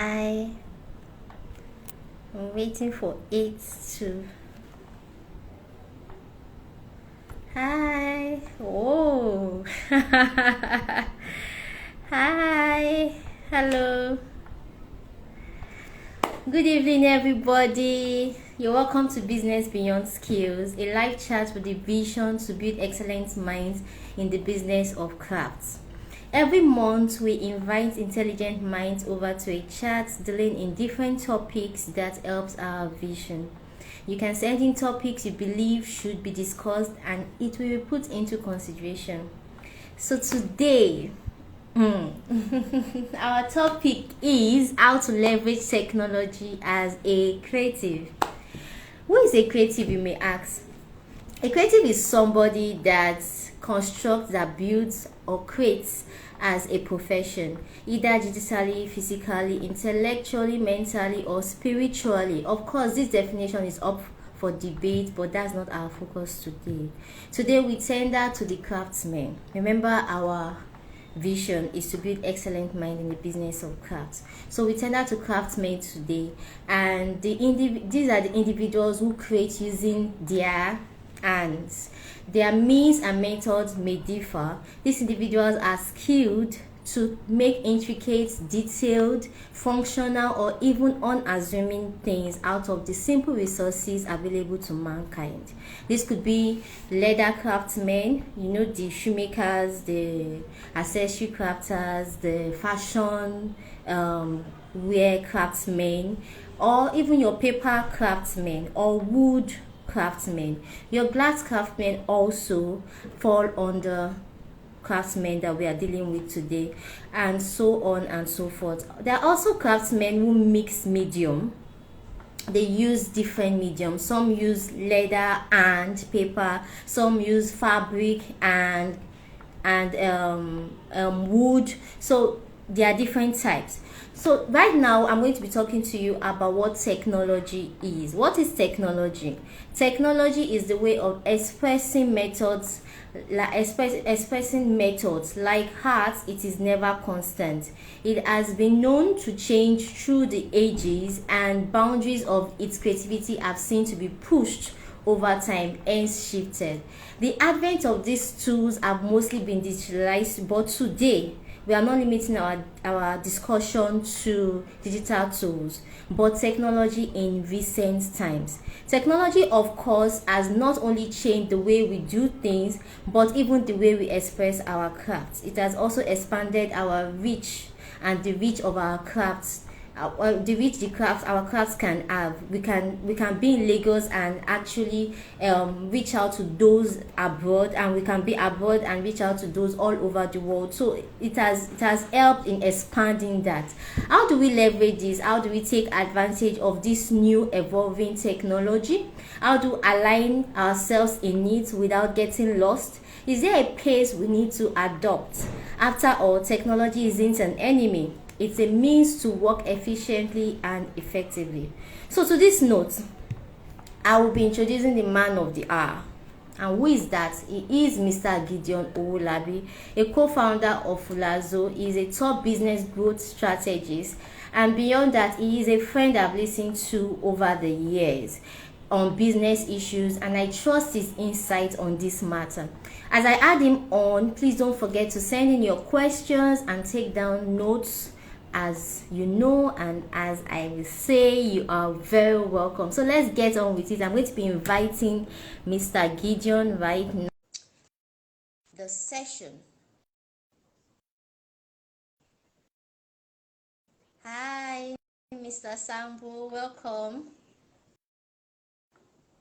Hi. I'm waiting for it to. Hi. Oh. Hi. Hello. Good evening, everybody. You're welcome to Business Beyond Skills, a live chat with the vision to build excellent minds in the business of crafts. Every month, we invite intelligent minds over to a chat dealing in different topics that helps our vision. You can send in topics you believe should be discussed and it will be put into consideration. So today, our topic is how to leverage technology as a creative. Who is a creative, you may ask? A creative is somebody that constructs, that builds, or creates as a profession, either digitally, physically, intellectually, mentally, or spiritually. Of course, this definition is up for debate, but that's not our focus today. Today, we tender to the craftsmen. Remember, our vision is to build excellent mind in the business of crafts. So we tender to craftsmen today, and these are the individuals who create using their hands. Their means and methods may differ. These individuals are skilled to make intricate, detailed, functional, or even unassuming things out of the simple resources available to mankind. This could be leather craftsmen, the shoemakers, the accessory crafters, the fashion wear craftsmen, or even your paper craftsmen or wood craftsmen. Your glass craftsmen also fall under craftsmen that we are dealing with today, and so on and so forth. There are also craftsmen who mix medium. They use different mediums. Some use leather and paper, some use fabric and wood. So there are different types. So right now I'm going to be talking to you about what technology is. What is technology? Technology is the way of expressing methods like art. It is never constant. It has been known to change through the ages, and boundaries of its creativity have seen to be pushed over time, hence shifted. The advent of these tools have mostly been digitalized, but today we are not limiting our discussion to digital tools, but technology in recent times. Technology, of course, has not only changed the way we do things, but even the way we express our crafts. It has also expanded our reach and the reach of our crafts, our crafts can have. We can be in Lagos and actually reach out to those abroad, and we can be abroad and reach out to those all over the world. So it has helped in expanding that. How do we leverage this? How do we take advantage of this new evolving technology? How to align ourselves in it without getting lost? Is there a pace we need to adopt? After all, technology isn't an enemy. It's a means to work efficiently and effectively. So to this note, I will be introducing the man of the hour. And who is that? He is Mr. Gideon Owolabi, a co-founder of Fulazo. He is a top business growth strategist. And beyond that, he is a friend I've listened to over the years on business issues, and I trust his insight on this matter. As I add him on, please don't forget to send in your questions and take down notes. As you know, and as I will say, you are very welcome. So let's get on with it. I'm going to be inviting Mr. Gideon right now. The session. Hi, Mr. Sambo, welcome.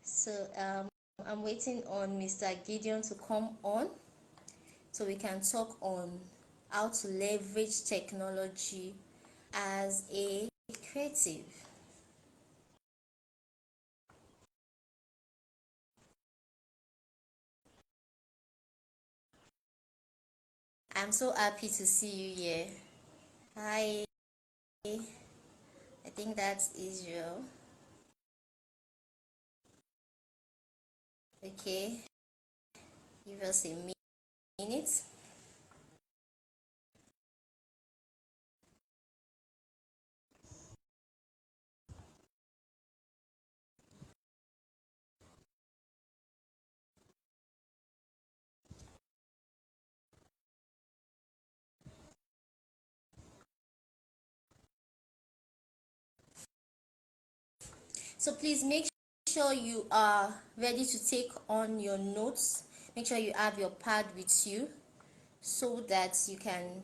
So I'm waiting on Mr. Gideon to come on so we can talk on how to leverage technology as a creative. I'm so happy to see you here. Hi, I think that's Israel. Okay, give us a minute. So please make sure you are ready to take on your notes. Make sure you have your pad with you so that you can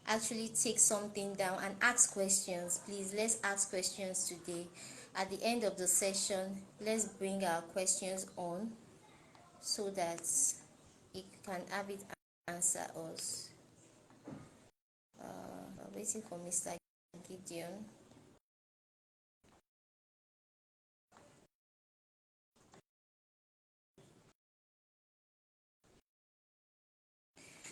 actually take something down and ask questions. Please, let's ask questions today. At the end of the session, let's bring our questions on so that it can have it answer us. Waiting for Mr. Gideon.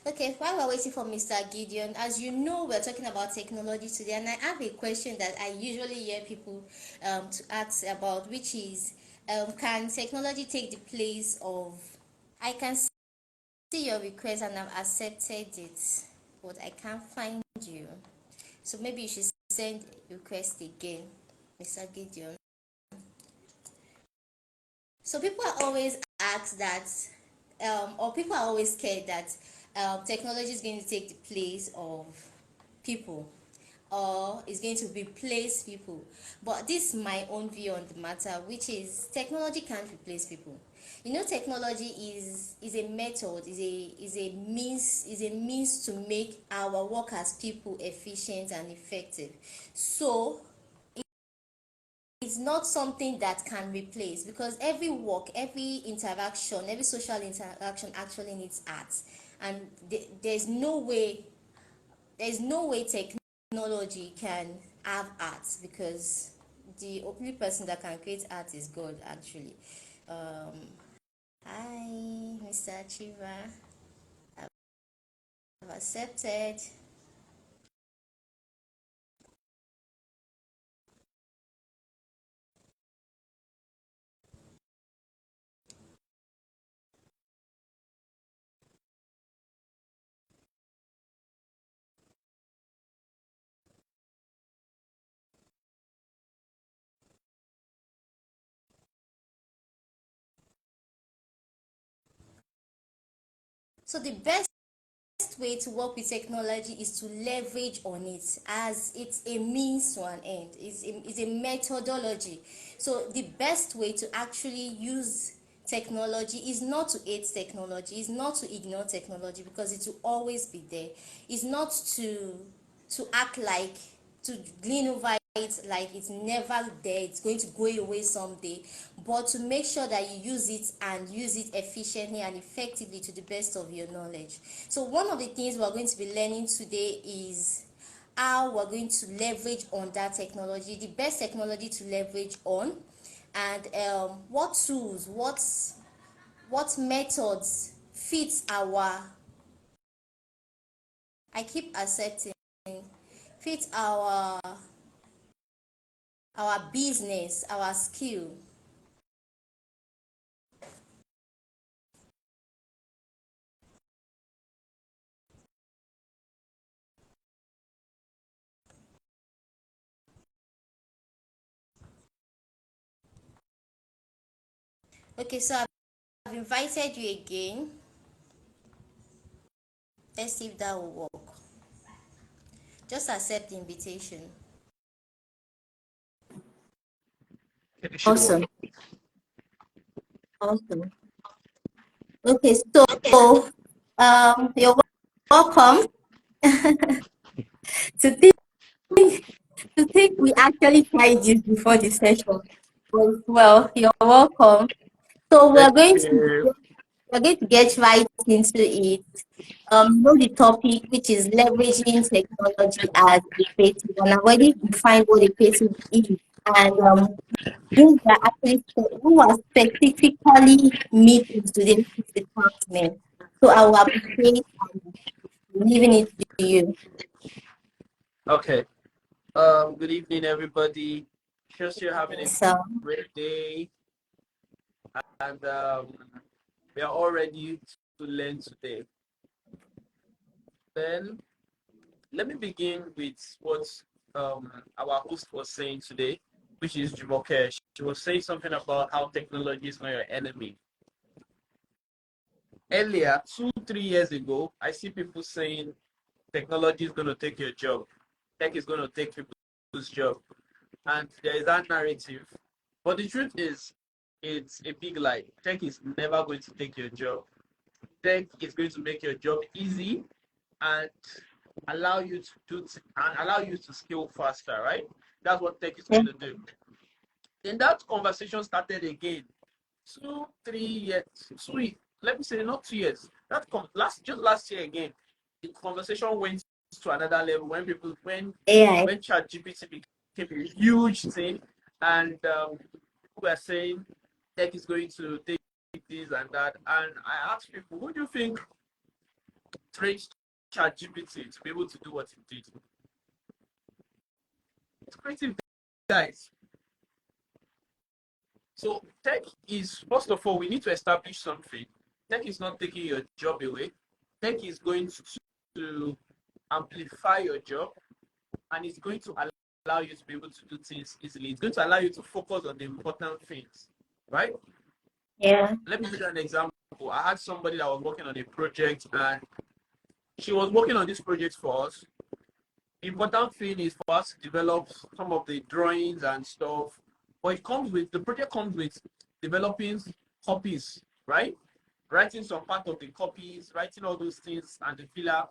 Okay, while we're waiting for Mr. Gideon, as you know, we're talking about technology today, and I have a question that I usually hear people to ask about, which is, can technology take the place of? I can see your request and I've accepted it, but I can't find you. So maybe you should send request again, Mr. Gideon. So people are always asked that, or people are always scared that technology is going to take the place of people or is going to replace people. But this is my own view on the matter, which is technology can't replace people. You know, technology is a method, is a means to make our work as people efficient and effective. So it's not something that can replace, because every work, every interaction, every social interaction actually needs art, and there's no way technology can have art, because the only person that can create art is God actually. Hi, Mr. Chiva. I've accepted. So the best way to work with technology is to leverage on it, as it's a means to an end. It's a methodology. So the best way to actually use technology is not to hate technology, is not to ignore technology, because it will always be there. It's not to act like, to glean over it like it's never there, it's going to go away someday, but to make sure that you use it, and use it efficiently and effectively to the best of your knowledge. So one of the things we're going to be learning today is how we're going to leverage on that technology, the best technology to leverage on, and what tools, what methods fits our, I keep accepting, fits our business, our skill. Okay, so I've invited you again. Let's see if that will work. Just accept the invitation. It should work. Awesome. Awesome. Okay, so you're welcome. To think, we actually tried this before the session. Well, you're welcome. So Thank you. we're going to get right into it. The topic, which is leveraging technology as a creative, and I've already defined what a creative is, and those are actually who are specifically meet in today's department. So I will appreciate leaving it to you. Okay. Good evening, everybody. Just you're having a So great day, and we are all ready to learn today. Then let me begin with what our host was saying today, which is Jumoke. She was saying something about how technology is not your enemy. Earlier, 2, 3 years ago, I see people saying technology is going to take your job. Tech is going to take people's job. And there is that narrative. But the truth is, it's a big lie. Tech is never going to take your job. Tech is going to make your job easy and allow you to allow you to scale faster, right? That's what tech is Yeah. going to do. Then that conversation started again 2 3 years, let me say not 2 years. That last year again, the conversation went to another level when people AI. when ChatGPT became a huge thing, and people were saying tech is going to take this and that. And I asked people, who do you think trained ChatGPT to be able to do what it did? It's creative guys. So tech is, first of all, we need to establish something. Tech is not taking your job away. Tech is going to amplify your job, and it's going to allow you to be able to do things easily. It's going to allow you to focus on the important things, right? Yeah. Let me give you an example. I had somebody that was working on a project, and she was working on this project for us. The important thing is for us to develop some of the drawings and stuff. But the project comes with developing copies, right? Writing some part of the copies, writing all those things and the filler.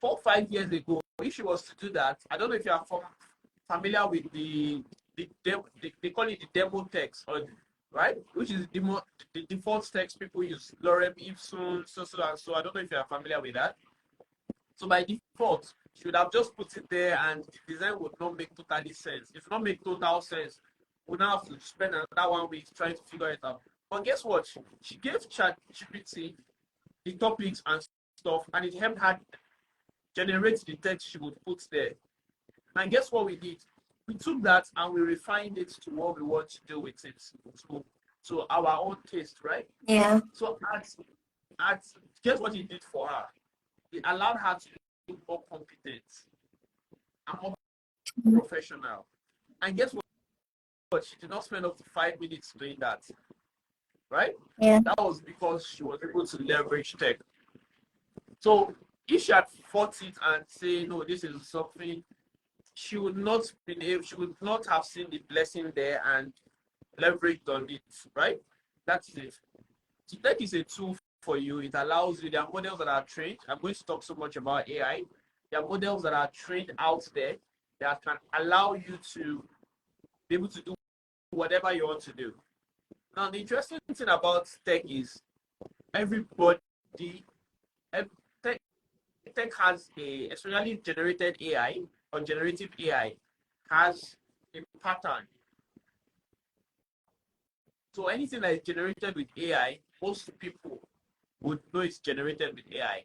4 5 years ago, if she was to do that, I don't know if you are familiar with they call it the demo text, or right, which is the default text people use, lorem ipsum, so and so. I don't know if you are familiar with that. So by default, you should have just put it there, and the design would not make totally sense. It would not make total sense. We now have to spend another 1 week trying to figure it out. But guess what? She gave ChatGPT the topics and stuff, and it helped her generate the text she would put there. And guess what we did? We took that and we refined it to what we want to do with it, to our own taste, right? Yeah. So at guess what it did for her? It allowed her to be more competent and more professional. And guess what? She did not spend up to 5 minutes doing that, right? Yeah. That was because she was able to leverage tech. So if she had fought it and say, no, this is something, she would not have seen the blessing there and leveraged on it, right? That's it. So tech is a tool for you. It allows you, there are models that are trained. I'm going to talk so much about AI. There are models that are trained out there that can allow you to be able to do whatever you want to do. Now, the interesting thing about tech is everybody, tech, tech has especially generated AI or generative AI, has a pattern. So anything that is generated with AI, most people would know it's generated with AI.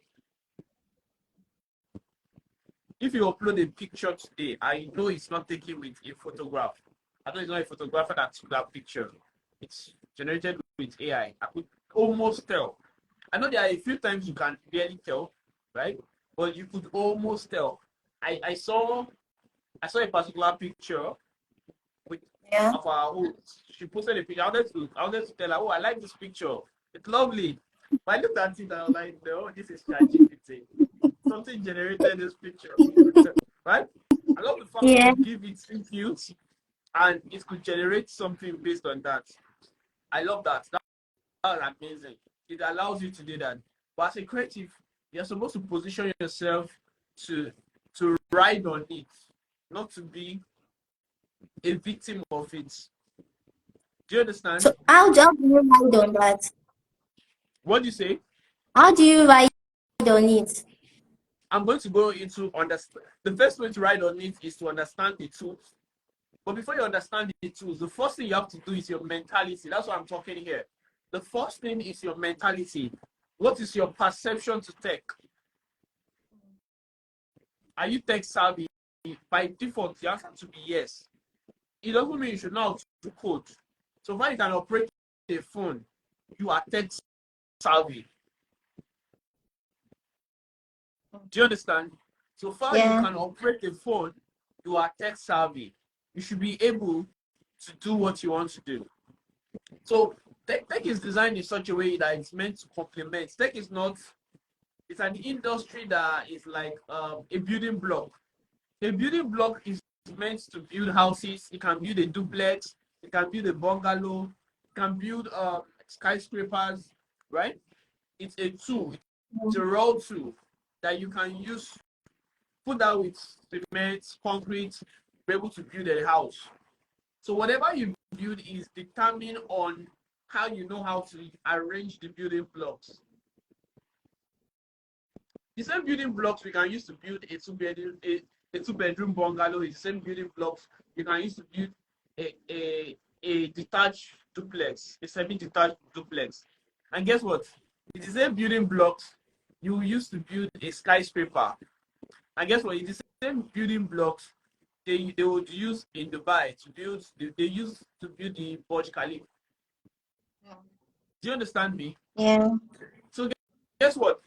If you upload a picture today, I know it's not taken with a photograph. I know it's not a photographer that took that picture. It's generated with AI. I could almost tell. I know there are a few times you can barely tell, right? But you could almost tell. I saw a particular picture with Yeah. of our host. She posted a picture. I wanted to tell her, oh, I like this picture. It's lovely. But I looked at it and I was like, no, this is ChatGPT. Something generated this picture. Right? I love the fact you Yeah. could give it inputs and it could generate something based on that. I love that. That's amazing. It allows you to do that. But as a creative, you're supposed to position yourself to ride on it, not to be a victim of it. Do you understand? So how do you ride on that? What do you say? How do you ride on it? I'm going to go into understand. The first way to ride on it is to understand the tools. But before you understand the tools, the first thing you have to do is your mentality. That's what I'm talking here. The first thing is your mentality. What is your perception to tech? Are you tech savvy? By default, the answer to be yes. It doesn't mean you should know how to code. So far you can operate a phone, you are tech savvy. Do you understand? So far you Yeah. can operate a phone, you are tech savvy. You should be able to do what you want to do. So tech is designed in such a way that it's meant to complement. Tech is not, it's an industry that is like a building block. A building block is meant to build houses. It can build a duplex. you can build a bungalow, you can build skyscrapers, right? It's a tool, it's a raw tool that you can use, put that with cement, concrete, be able to build a house. So whatever you build is determined on how you know how to arrange the building blocks. The same building blocks we can use to build a two-bedroom bungalow is the same building blocks you can use to build a detached duplex, a semi-detached duplex. And guess what? It's the same building blocks you use to build a skyscraper. And guess what? It's the same building blocks they would use in Dubai to build, they use to build the Burj Khalifa. Do you understand me? Yeah. So guess what?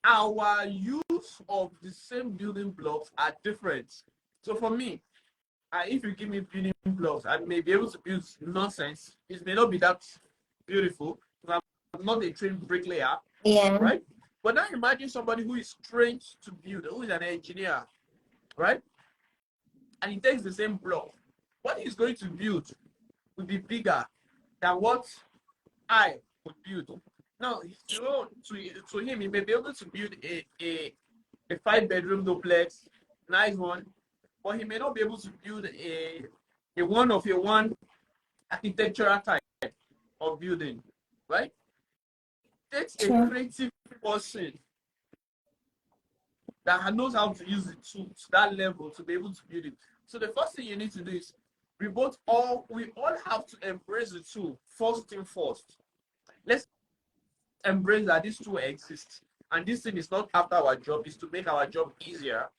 Our use of the same building blocks are different. So for me, if you give me building blocks, I may be able to build nonsense. It may not be that beautiful because I'm not a trained bricklayer, Yeah. right? But now imagine somebody who is trained to build, who is an engineer, right? And he takes the same block. What he's going to build will be bigger than what I would build. Now, to him, he may be able to build a 5-bedroom duplex, nice one, but he may not be able to build a one architectural type of building, right? It takes a True. creative person that knows how to use the tool to that level to be able to build it. So the first thing you need to do is we all have to embrace the tool first thing first. Let's embrace that this tool exists and this thing is not after our job, is to make our job easier.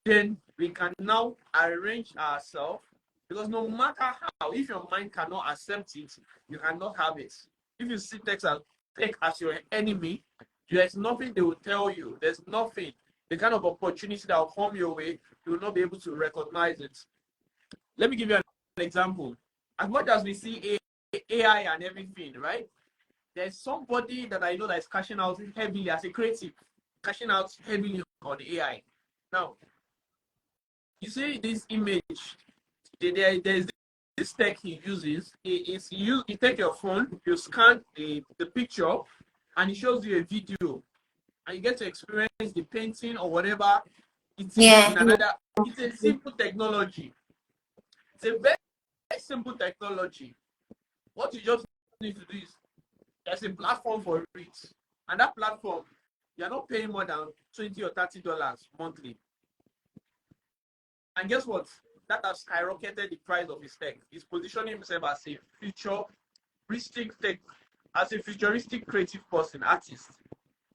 Then we can now arrange ourselves, because no matter how, if your mind cannot accept it, you cannot have it. If you see tech as your enemy, there's nothing they will tell you. There's nothing. The kind of opportunity that will come your way, you will not be able to recognize it. Let me give you an example. As much as we see AI and everything, right? There's somebody that I know that is cashing out heavily as a creative, cashing out heavily on AI. Now, you see this image, there's this tech he uses. You take your phone, you scan the picture, and it shows you a video, and you get to experience the painting or whatever it is in Yeah. another. It's a simple technology. It's a very simple technology. What you just need to do is there's a platform for it, and that platform you're not paying more than $20 or $30 monthly. And guess what? That has skyrocketed the price of his tech. He's positioning himself as a futuristic tech, as a futuristic creative person, artist,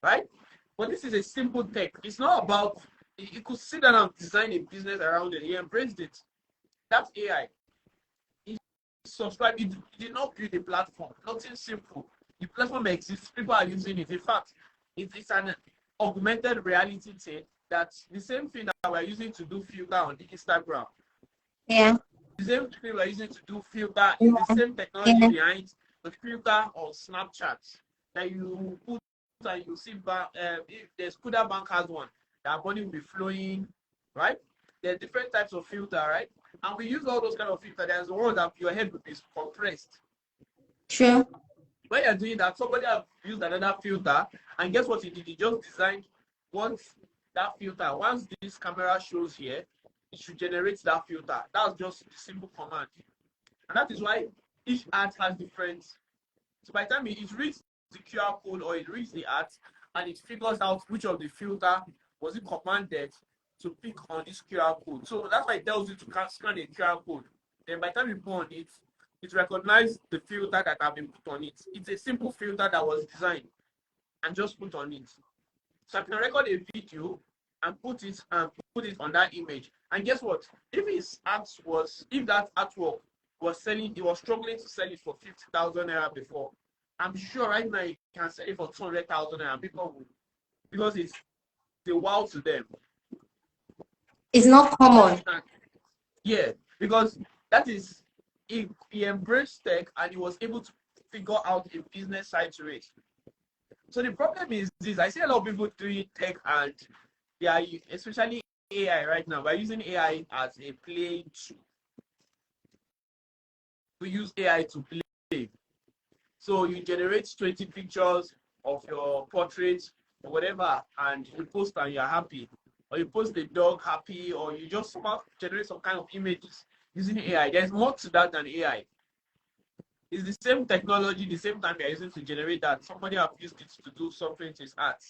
right? But this is a simple tech. It's not about, he could sit down and design a business around it. He embraced it. That's AI. He subscribed, he did not build a platform. Nothing simple. The platform exists. People are using it. In fact, it's an augmented reality thing. That's the same thing that we're using to do filter on Instagram. Yeah. The same thing we're using to do filter is the Yeah. same technology behind the filter on Snapchat that you put and you see if there's Kuda Bank has one, that money will be flowing, right? There's different types of filter, right? And we use all those kind of filter. There's one that your head will be compressed. True. When you're doing that, somebody has used another filter, and guess what he did? He just designed once that filter. Once this camera shows here, it should generate that filter. That's just a simple command. And that is why each art has different. So by the time it reads the QR code or it reads the art and it figures out which of the filter was it commanded to pick on this QR code. So that's why it tells you to scan the QR code. Then by the time you put on it, it recognizes the filter that have been put on it. It's a simple filter that was designed and just put on it. So I can record a video and put it on that image. And guess what? If that artwork was selling, it was struggling to sell it for 50,000 naira before. I'm sure right now you can sell it for 200,000 naira. People will, because it's a wow to them. It's not common. Yeah, because that is he embraced tech and he was able to figure out a business side to it. So the problem is this: I see a lot of people doing tech and they are, especially AI right now, we're using AI as a play tool. we use AI to play. So you generate 20 pictures of your portrait or whatever, and you post and you're happy. Or you post the dog happy, or you just generate some kind of images using AI. There's more to that than AI. It's the same technology, the same time you're using to generate that. Somebody have used it to do something to his art.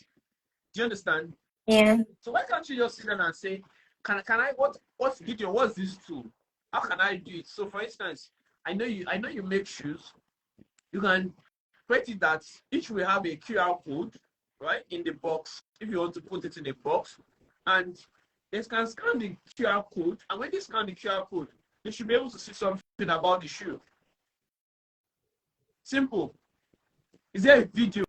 Do you understand? Yeah. So why can't you just sit down and say, can I what's Gideon, what's this tool? How can I do it? So for instance, I know you make shoes. You can create it that each will have a QR code, right, in the box, if you want to put it in a box. And they can scan the QR code. And when they scan the QR code, they should be able to see something about the shoe. Simple. Is there a video,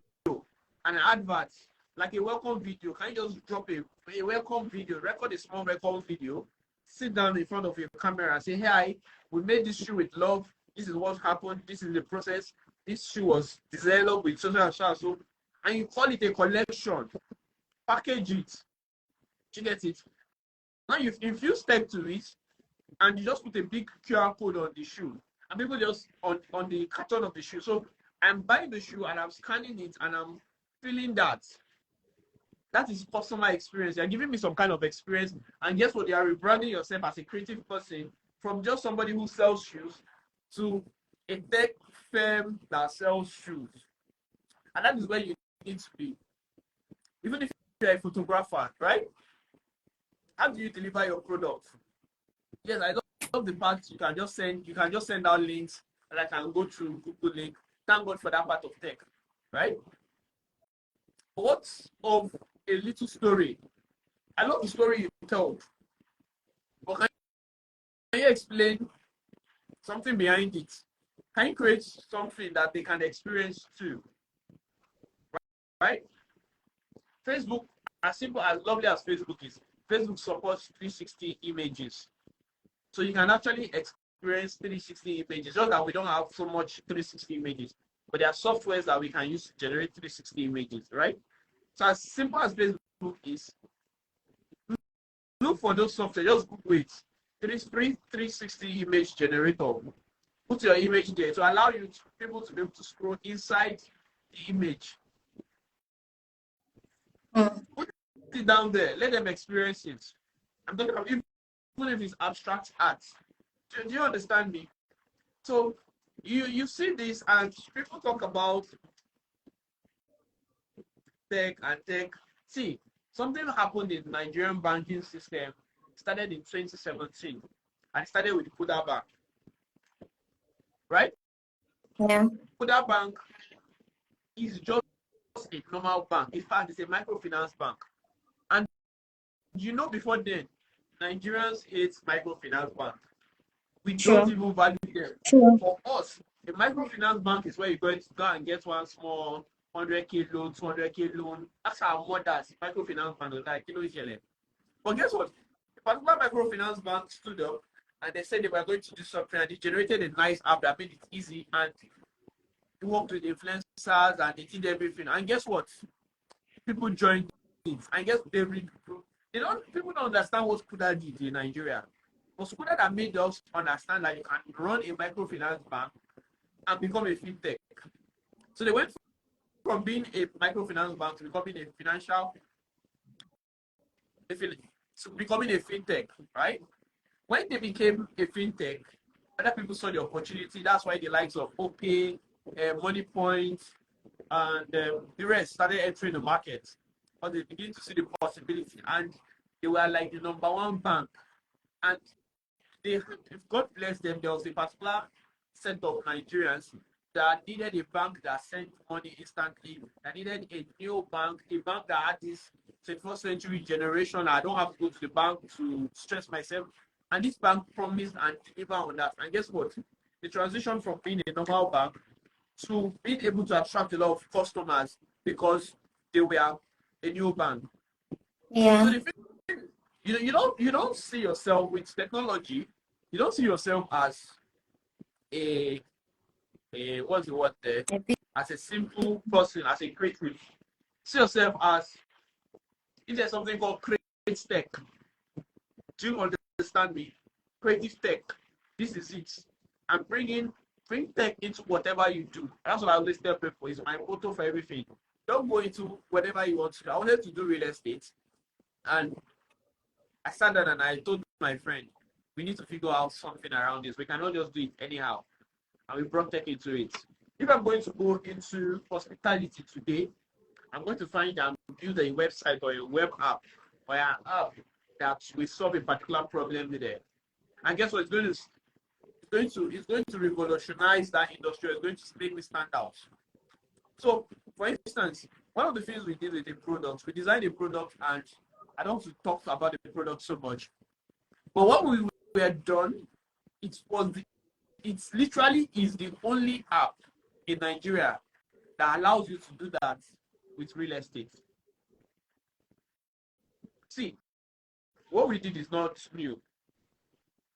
an advert, like a welcome video? Can you just drop a welcome video, record a small welcome video, sit down in front of your camera and say, hey, we made this shoe with love. This is what happened. This is the process. This shoe was developed with social and so, and you call it a collection, package it. Do you get it? Now you've infused tech to it, and you just put a big QR code on the shoe, and people just on the carton of the shoe. So I'm buying the shoe and I'm scanning it and I'm feeling that. That is customer experience. You're giving me some kind of experience, and guess what? You are rebranding yourself as a creative person from just somebody who sells shoes to a tech firm that sells shoes. And that is where you need to be. Even if you're a photographer, right? How do you deliver your product? Yes, I love the part you can just send out links and I can go through Google link. Thank God for that part of tech, right? What's of a little story? I love the story you told. But can you explain something behind it? Can you create something that they can experience too? Right? Facebook, as simple as lovely as Facebook is, Facebook supports 360 images. So you can actually experience 360 images. Just that we don't have so much 360 images. But there are softwares that we can use to generate 360 images, right? So as simple as Facebook is, look for those software, just Google it. 360 image generator. Put your image there to allow you people to be able to scroll inside the image. Put it down there, let them experience it. I'm talking about even if it's abstract art. Do you understand me? So you see this, and people talk about tech and tech. See, something happened in the Nigerian banking system. Started in 2017, and started with Kuda Bank, right? Yeah. Kuda Bank is just a normal bank. In fact, it's a microfinance bank. And before then, Nigerians hate microfinance bank. We don't even value them. For us, a microfinance bank is where you're going to go and get one small 100K loan, 200K loan. That's our mothers. Microfinance bank is like, But guess what? A particular microfinance bank stood up and they said they were going to do something, and they generated a nice app that made it easy, and they worked with influencers and they did everything. And guess what? People joined it. And guess what? People don't understand what Kuda did in Nigeria. It was Kuda that made us understand that you can run a microfinance bank and become a fintech. So they went from being a microfinance bank to becoming a fintech, right? When they became a fintech, other people saw the opportunity. That's why the likes of OPay, Money Point, and the rest started entering the market. But they begin to see the possibility, and they were like the number one bank. And if God bless them, there was a particular set of Nigerians that needed a bank that sent money instantly, that needed a new bank, a bank that had this 21st century generation. I don't have to go to the bank to stress myself. And this bank promised and delivered on that. And guess what? The transition from being a normal bank to being able to attract a lot of customers because they were a new bank. Yeah. So you don't see yourself with technology. You don't see yourself as a what's the word there? As a simple person, as a creative. See yourself as, if there's something called creative tech. Do you understand me? Creative tech. This is it. I'm bringing bring tech into whatever you do. That's what I always tell people. It's my motto for everything. Don't go into whatever you want to do. I wanted to do real estate, and I sat down and I told my friend, we need to figure out something around this. We cannot just do it anyhow. And we brought tech into it. If I'm going to go into hospitality today, I'm going to find and build a website or a web app or an app that will solve a particular problem there. And guess what? It's going to revolutionize that industry. It's going to make me stand out. So, for instance, one of the things we did with the product, we designed a product, and I don't want to talk about the product so much. But what we were done, it literally is the only app in Nigeria that allows you to do that with real estate. See, what we did is not new.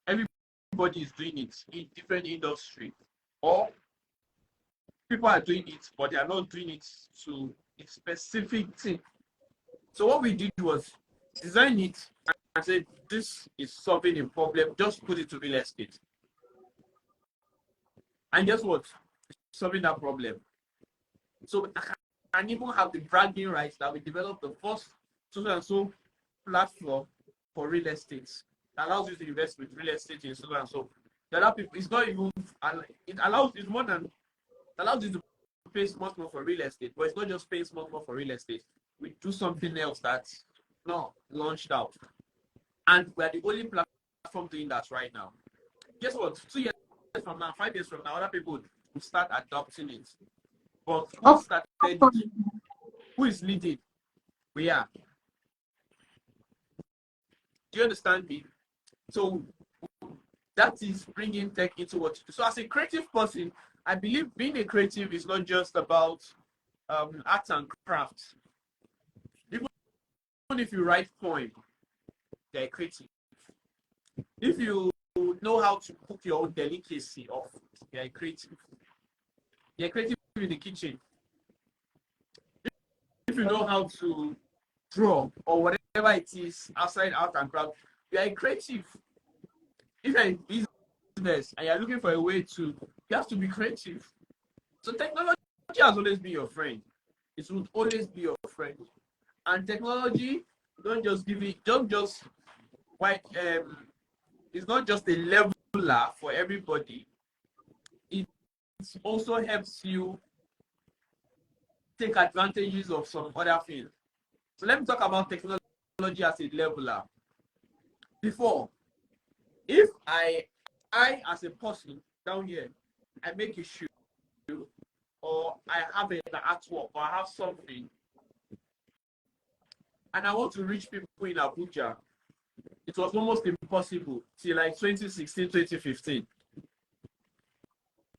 Everybody is doing it in different industry, or people are doing it, but they are not doing it to a specific thing. So what we did was design it and say, this is solving a problem, just put it to real estate. And guess what? It's solving that problem. So I can even have the bragging rights that we developed the first so and so platform for real estate that allows you to invest with real estate in so and so. The other people, it's not even, it allows, it's more than, it allows you to pay much more for real estate, but it's not just paying much more for real estate. We do something else that's not launched out. And we're the only platform doing that right now. Guess what? 2 years from now, 5 years from now, other people will start adopting it. But who started it? Who is leading? We are. Do you understand me? So that is bringing tech into what you do. So as a creative person, I believe being a creative is not just about arts and crafts. Even if you write poem, they're creative. If you know how to cook your own delicacy off, you're creative. You're creative in the kitchen. If you know how to draw or whatever it is outside art and craft, you are creative. If you're in business and you're looking for a way to, you have to be creative. So technology has always been your friend. It will always be your friend. And technology, don't just give it, don't just it's not just a leveler for everybody. It also helps you take advantages of some other things. So let me talk about technology as a leveler. Before, if I as a person down here, I make a shoe, or I have an artwork, or I have something, and I want to reach people in Abuja, it was almost impossible till like 2016, 2015.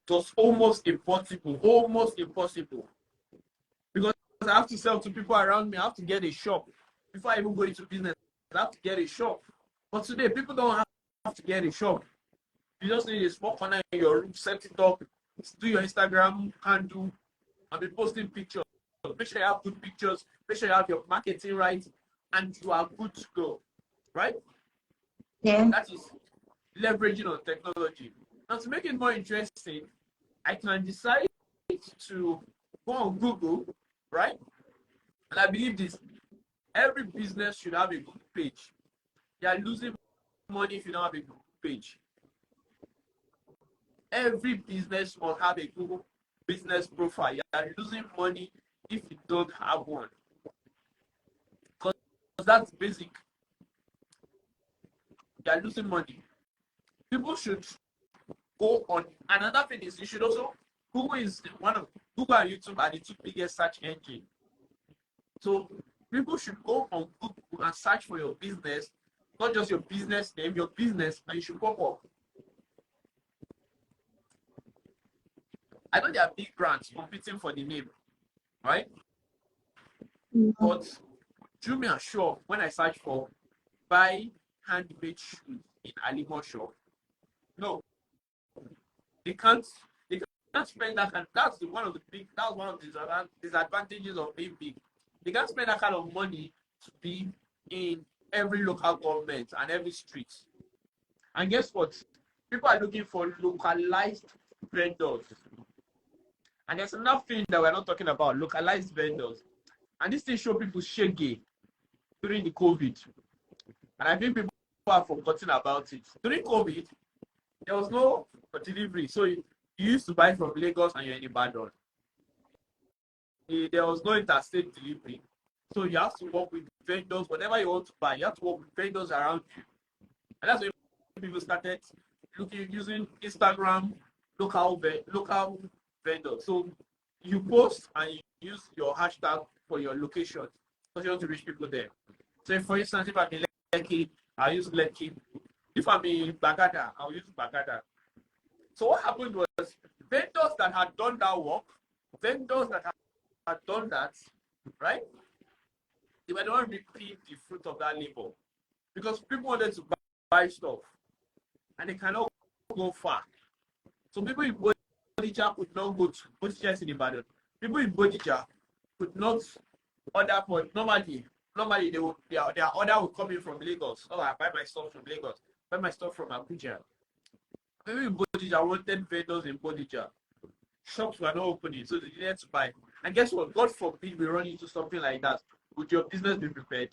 It was almost impossible. Because I have to sell to people around me, I have to get a shop. Before I even go into business, I have to get a shop. But today, people don't have to get a shop. You just need a small corner in your room, set it up, do your Instagram handle, and be posting pictures. Make sure you have good pictures, make sure you have your marketing right, and you are good to go. Right? Yeah. That is leveraging on technology. Now, to make it more interesting, I can decide to go on Google, right? And I believe this, every business should have a Google page. You are losing money if you don't have a Google page. Every business must have a Google business profile. You are losing money if you don't have one. Because that's basic. You are losing money. People should go on. Another thing is you should also, Google is one of, Google and YouTube are the two biggest search engine. So people should go on Google and search for your business, not just your business name, your business, and you should pop up. I know there are big brands competing for the name, right? But do me assure, when I search for buy handmade shoes in Alimo shop, no, they can't spend that kind. That's one of the disadvantages of being big. They can't spend that kind of money to be in every local government and every street. And guess what? People are looking for localized vendors. And there's another thing that we're not talking about, localized vendors. And this thing show people shaggy during the COVID. And I think people have forgotten about it. During COVID, there was no delivery. So you used to buy from Lagos and you're in Ibadan. There was no interstate delivery. So you have to work with vendors, whatever you want to buy, you have to work with vendors around you. And that's when people started using Instagram, local vendors. So you post and you use your hashtag for your location because you want to reach people there. So for instance, if I'm in Lekki, I'll use Lekki. If I'm in Bagada, I'll use Bagada. So what happened was vendors that had done that work, vendors that had done that, right? They were not reaping the fruit of that labor because people wanted to buy stuff and they cannot go far. So people in Bodija could not go to Bodija is in Ibadan. People in Bodija could not order for normally their order would come in from Lagos. Oh, I buy my stuff from Lagos, buy my stuff from Abuja. People in Bodija wanted vendors in Bodija. Shops were not opening, so they needed to buy. And guess what? God forbid we run into something like that. Would your business be prepared?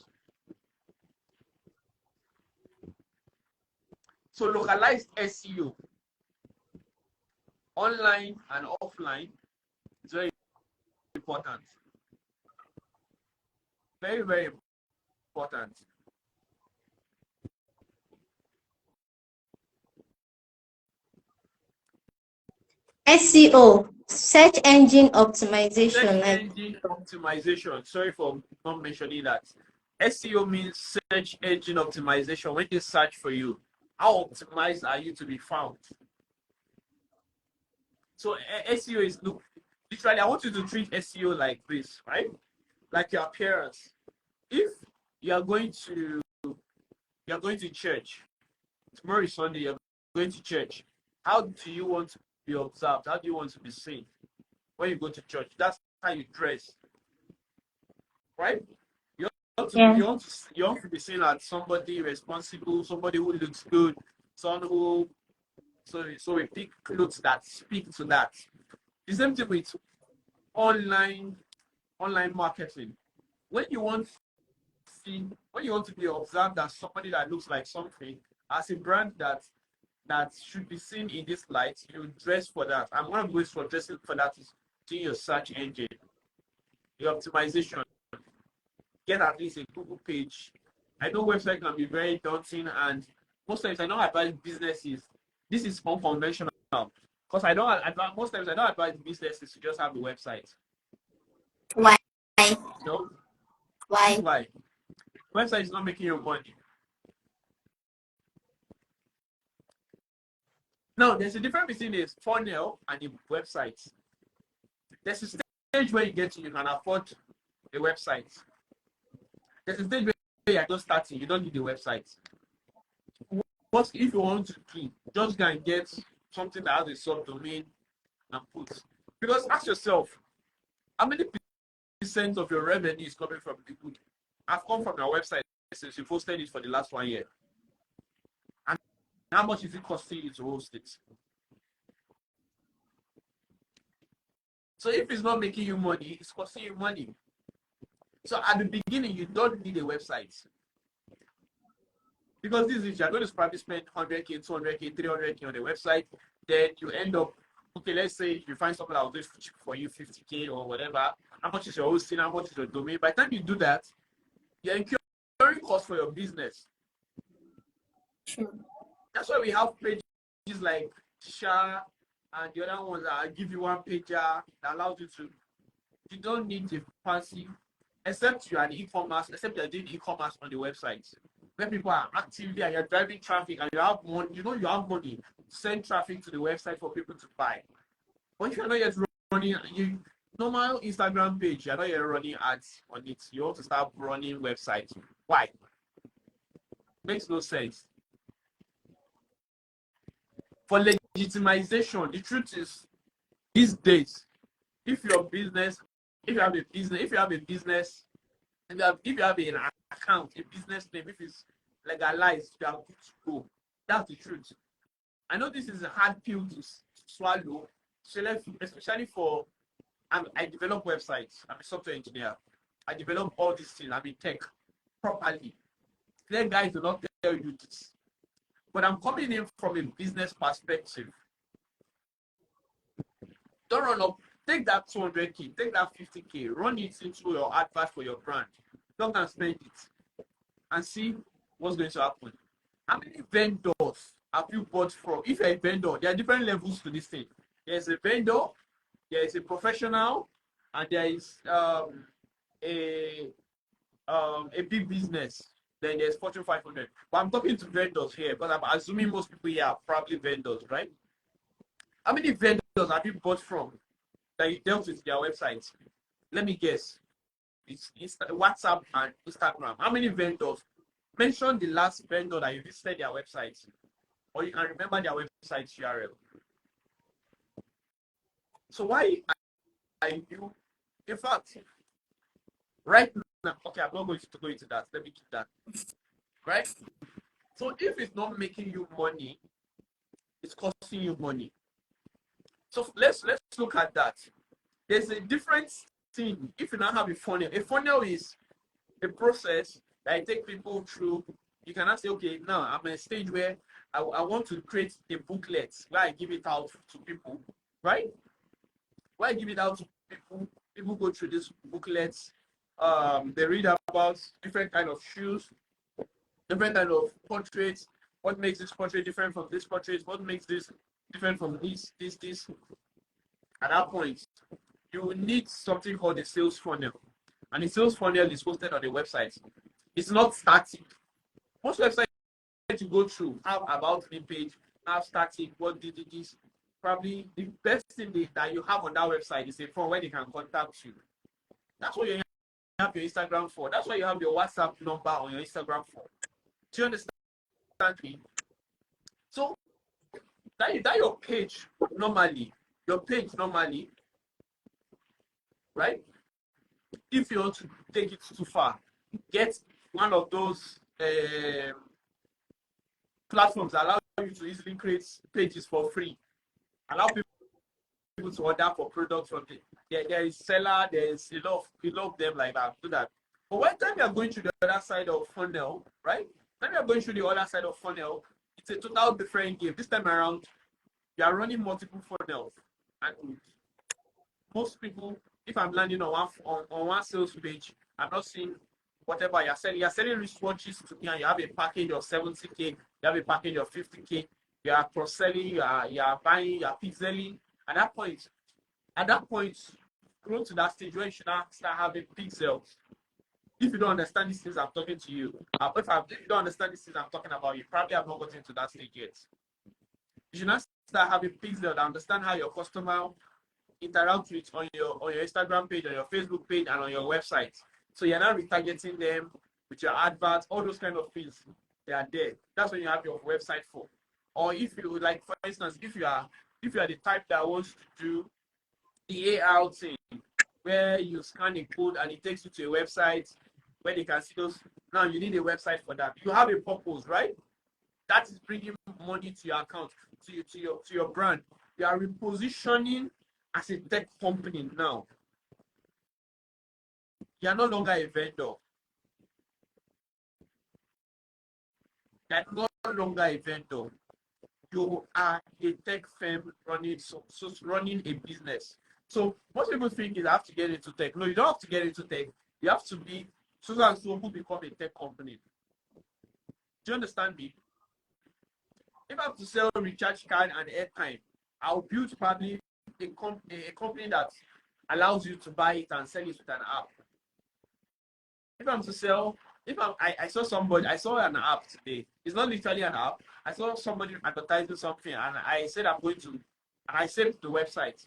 So localized SEO, online and offline, is very important. Very, very important. SEO, search engine optimization. Search engine optimization. Sorry for not mentioning that. SEO means search engine optimization. When they search for you, how optimized are you to be found? So SEO is literally, I want you to treat SEO like this, right? Like your appearance. If you are going to church, tomorrow is Sunday, you're going to church. How do you want to be observed? How do you want to be seen when you go to church? That's how you dress, right? You want to be seen as somebody responsible, somebody who looks good, someone who so we pick clothes that speak to that. The same thing with online marketing. When you want to be observed as somebody that looks like something, as a brand that should be seen in this light, you dress for that. And one of the ways for dressing for that is to your search engine, your optimization. Get at least a Google page. I know website can be very daunting, and most times I don't advise businesses. This is unconventional because most times I don't advise businesses to just have a website. Why? No. Why? Why? Website is not making you money. Now, there's a difference between a funnel and a website. There's a stage where you get to, you can afford a website. There's a stage where you're just starting, you don't need a website. What if you want to do? Just go and get something that has a subdomain and put. Because ask yourself, how many percent of your revenue is coming from people? I've come from your website since you posted it for the last 1 year. And how much is it costing you to host it? So if it's not making you money, it's costing you money. So at the beginning, you don't need a website. Because this is, you're going to probably spend 100K, 200K, 300K on the website. Then you end up, okay, let's say you find something that will do for you 50K or whatever. How much is your hosting? How much is your domain? By the time you do that, you're incurring costs for your business. True. That's why we have pages like Sha and the other ones that give you one pager that allows you to. You don't need a fancy, except you are the e-commerce, except you're doing e-commerce on the website where people are actively and you're driving traffic and you have money, you have money to send traffic to the website for people to buy. But if you're not yet running normal Instagram page, you're not yet running ads on it. You want to start running websites. Why? Makes no sense. For legitimization, the truth is, these days, if you have a business, if you have an account, a business name, if it's legalized, you are good to go. That's the truth. I know this is a hard pill to swallow, especially for I develop websites. I'm a software engineer. I develop all these things. I'm in tech properly. Clear guys do not tell you this. But I'm coming in from a business perspective. Don't run up. Take that 200K, take that 50K, run it into your advert for your brand. Don't and spend it and see what's going to happen. How many vendors have you bought from? If you're a vendor, there are different levels to this thing. There's a vendor, there is a professional, and there is a big business. Then there's Fortune 500. But I'm talking to vendors here because I'm assuming most people here are probably vendors, right? How many vendors have you bought from that you dealt with their websites? Let me guess. It's WhatsApp and Instagram. How many vendors? Mention the last vendor that you visited their websites, or you can remember their website URL. So why are you? In fact, right now, okay, I'm not going to go into that. Let me keep that. Right? So if it's not making you money, it's costing you money. So let's look at that. There's a different thing. If you now have a funnel is a process that I take people through. You cannot say, okay, now I'm at a stage where I want to create a booklet where I give it out to people, right? Where I give it out to people go through these booklets. They read about different kind of shoes, different kind of portraits. What makes this portrait different from this portrait? What makes this different from this? At that point, you will need something called a sales funnel. And the sales funnel is posted on the website. It's not static. Most websites you go through have about me page, have static, what did this. Probably the best thing that you have on that website is a form where they can contact you. That's what you have your Instagram for. That's why you have your WhatsApp number on your Instagram for. Do you understand me? So that your page normally, right? If you want to take it too far, get one of those platforms that allow you to easily create pages for free. Allow people to order for products from there is seller, there's a lot of them like that. Do that. But when time you are going to the other side of funnel, right? When you are going through the other side of funnel, it's a total different game. This time around, you are running multiple funnels. And most people, if I'm landing on one sales page, I'm not seeing whatever you're selling. You're selling wristwatches to me, and you have a package of 70K, you have a package of 50K, you are cross-selling, you are buying, you are pixeling. At that point, grow to that stage where you should now start having pixels. If you don't understand these things I'm talking to you, if you don't understand these things I'm talking about, you probably have not gotten to that stage yet. You should not start having pixels that understand how your customer interact with on your Instagram page, on your Facebook page, and on your website. So you're not retargeting them with your adverts, all those kind of things. They are there. That's what you have your website for. Or if you like, for instance, if you are the type that wants to do the AR thing, where you scan a code and it takes you to a website where they can see those. Now you need a website for that. You have a purpose, right? That is bringing money to your account, to your brand. You are repositioning as a tech company now. You are no longer a vendor. You are no longer a vendor. You are a tech firm running a business. So most people think you have to get into tech. No, you don't have to get into tech. You have to be so and so who become a tech company. Do you understand me? If I have to sell recharge card and airtime, I'll build probably a company that allows you to buy it and sell it with an app. If I'm to sell, I saw an app today. It's not literally an app. I saw somebody advertising something, and I said I'm going to, and I saved the website.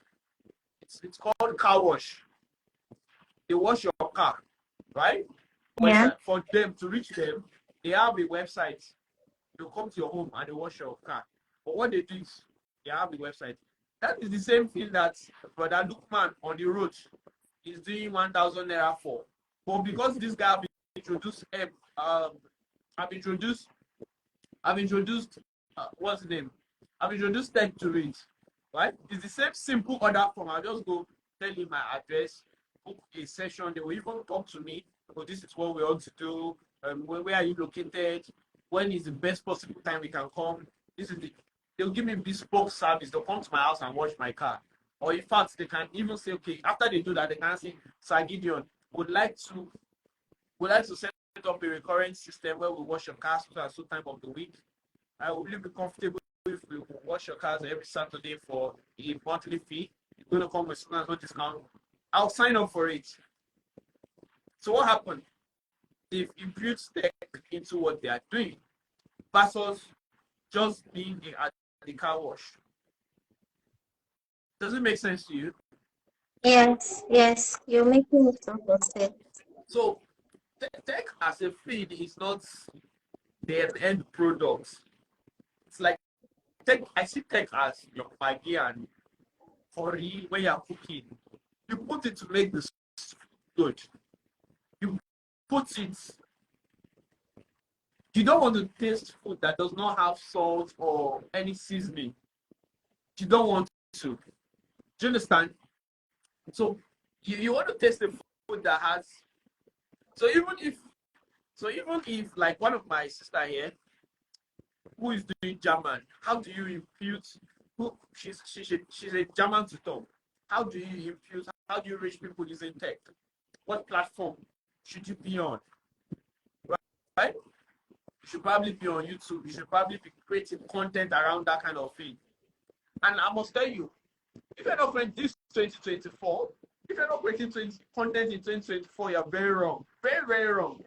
It's called Car Wash. They wash your car, right? Yeah. For them to reach them, they have a website. They'll come to your home and they wash your car. But what they do is they have the website. That is the same thing that Brother Lukman on the road is doing 1,000 naira for. But because this guy have introduced what's the name? I've introduced tech to it. right? It's the same simple order form. I'll just go tell you my address, book a session. They will even talk to me. Oh, this is what we want to do. Where are you located? When is the best possible time we can come? This is the. They'll give me bespoke service. They'll come to my house and wash my car. Or in fact, they can even say, okay, after they do that, they can say, Sir Gideon, would like to set up a recurrent system where we wash your cars so and so time of the week. Will you be comfortable if we wash your cars every Saturday for a monthly fee? You're going to come with no discount. I'll sign up for it. So what happened? They've imbued tech into what they are doing versus just being at the car wash. Does it make sense to you? Yes, you're making it sense. So tech as a feed is not the end product. It's like tech. I see tech as your Maggi and curry when you're cooking. You put it to make the soup good. You put it. You don't want to taste food that does not have salt or any seasoning. You don't want to. Do you understand? So you want to taste the food that has. So even if like one of my sister here who is doing German, how do you impute? She's a German tutor. How do you impute? How do you reach people using tech? What platform should you be on? Right? You should probably be on YouTube. You should probably be creating content around that kind of thing. And I must tell you, if you're not creating this 2024, if you're not creating content in 2024, you're very wrong. Very, very wrong.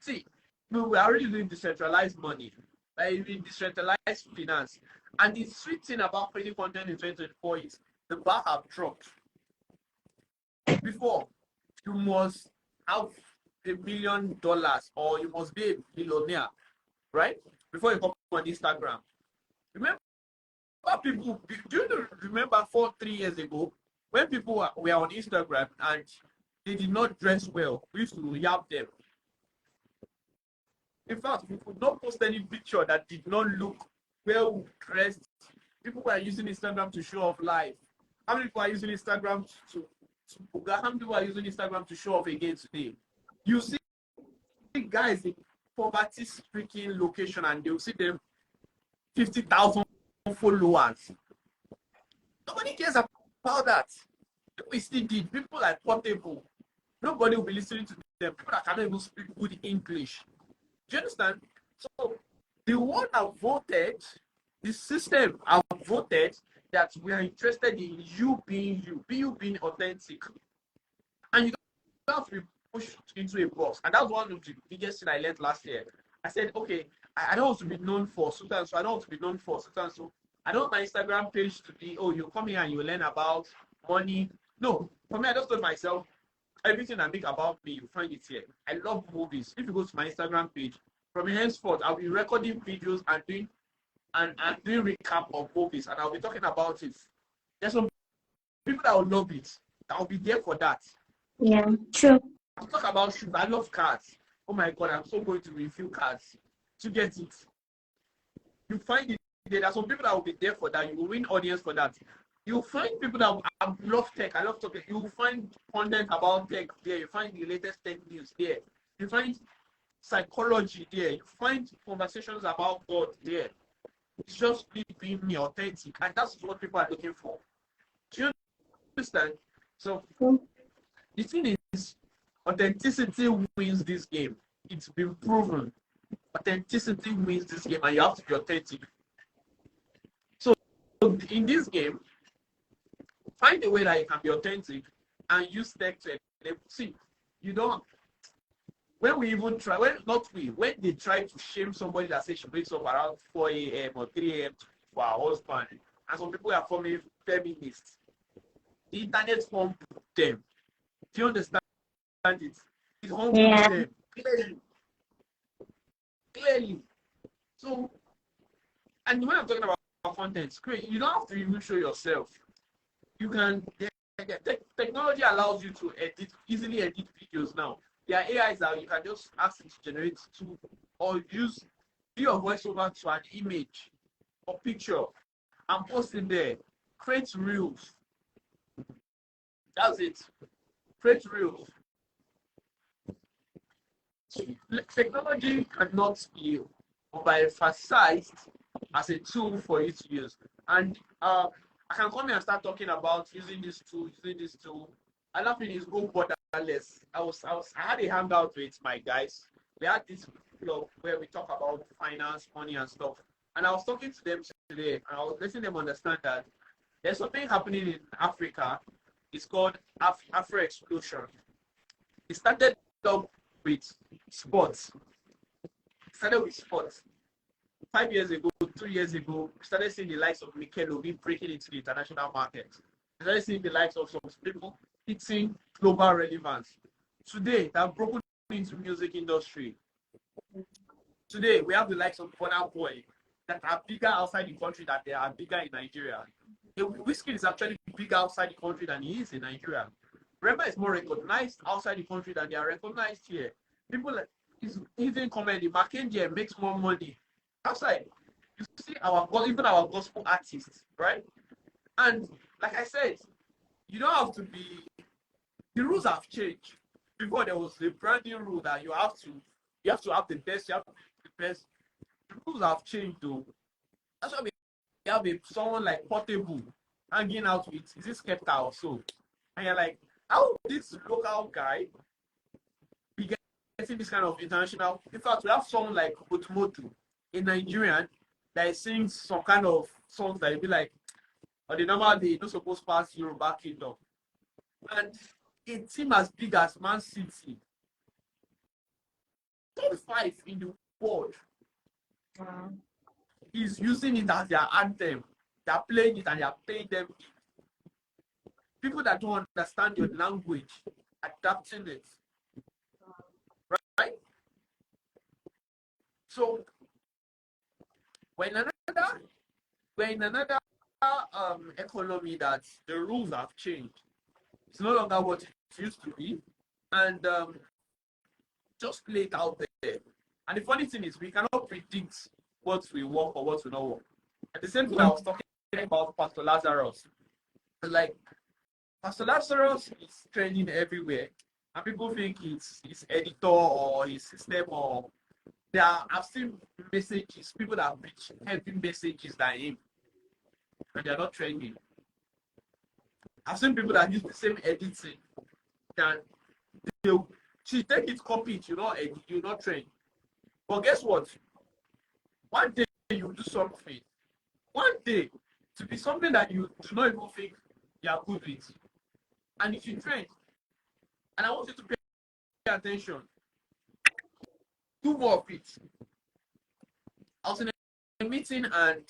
See, we are already doing decentralized money, like decentralized finance. And the sweet thing about creating content in 2024 is the bar have dropped. Before, you must have $1 million or you must be a billionaire, right? Before you come on Instagram. Remember people, do you remember 3 years ago when people were on Instagram and they did not dress well? We used to yap them. In fact, we could not post any picture that did not look well dressed. People were using Instagram to show off life. How many people are using Instagram how many people are using Instagram to show off again today? You see guys in poverty-stricken location and they'll see them 50,000 followers. Nobody cares about that. We still did. People like Portable. Nobody will be listening to them. People that cannot even speak good English. Do you understand? So the one have voted, the system have voted that we are interested in you being authentic. And you don't have to be pushed into a box. And that's one of the biggest thing I learned last year. I said, okay, I don't want to be known for so and so. I don't want to be known for so and so. I don't want my Instagram page to be, oh, you come here and you learn about money. No, for me, I just told myself, everything I make about me, you find it here. I love movies. If you go to my Instagram page, from henceforth, I'll be recording videos and doing recap of movies, and I'll be talking about it. There's some people that will love it. That will be there for that. Yeah, true. I'll talk about shoes. I love cars. Oh my God, I'm so going to review cars. To get it, you find it there. There are some people that will be there for that. You will win audience for that. You find people that love tech. I love talking. You will find content about tech there. You find the latest tech news there. You find psychology there. You find conversations about God there. It's just me being me, authentic, and that's what people are looking for. Do you understand? So the thing is, authenticity wins this game. It's been proven. Authenticity wins this game, and you have to be authentic. So in this game, find a way that you can be authentic and use tech to see. You don't. When we even try, when they try to shame somebody that says she wakes up around 4 a.m. or 3 a.m. for her husband, and some people are forming feminists, the internet humbled them. Do you understand it? It humbled them clearly. So, and when I'm talking about content, you don't have to even show yourself. You can. Technology allows you to easily edit videos now. There are AIs that you can just ask it to generate or do your voiceover to an image or picture. I'm posting there. Create reels. That's it. Create reels. Technology cannot be overemphasized as a tool for you to use. And I can come here and start talking about using this tool, using this tool. Another thing is go borderless. I had a hangout with my guys. We had this club where we talk about finance, money, and stuff. And I was talking to them today, and I was letting them understand that there's something happening in Africa. It's called Afro Explosion. It started up with sports. It started with sports. 5 years ago, 2 years ago, we started seeing the likes of Mikel Obi breaking into the international market. We started seeing the likes of some people hitting global relevance. Today, they have broken into music industry. Today, we have the likes of Burna Boy that are bigger outside the country than they are bigger in Nigeria. Whiskey is actually bigger outside the country than he is in Nigeria. Rema is more recognized outside the country than they are recognized here. People like even commenting, Mackenzie makes more money outside. You see even our gospel artists, right? And like I said, you don't have to be. The rules have changed. Before there was a brand new rule that you have to have the best. You have to be the best. The rules have changed though. That's why we have someone like Portable hanging out with is this Skepta or so, and you're like, how this local guy be getting this kind of international? In fact, we have someone like Otumotu, a Nigerian that is singing some kind of songs that will be like, on the normal day, not supposed to pass Yoruba Kingdom. And a team as big as Man City, top 5 in the world, is using it as their anthem. They're playing it and they're paying them. People that don't understand your language, adapting it. Right? So, we're in another economy that the rules have changed. It's no longer what it used to be. And just play it out there. And the funny thing is, we cannot predict what will work or what will not work. At the same time, I was talking about Pastor Lazarus. Like, Pastor Lazarus is trending everywhere. And people think it's his editor or his system or I've seen messages, people that have reached heavy messages than him. And they're not trending. I've seen people that use the same editing that they take it, copy it, you not edit, you not train. But guess what? One day you do something. One day to be something that you do not even think you are good with. And if you train, and I want you to pay attention, do more of it. I was in a meeting and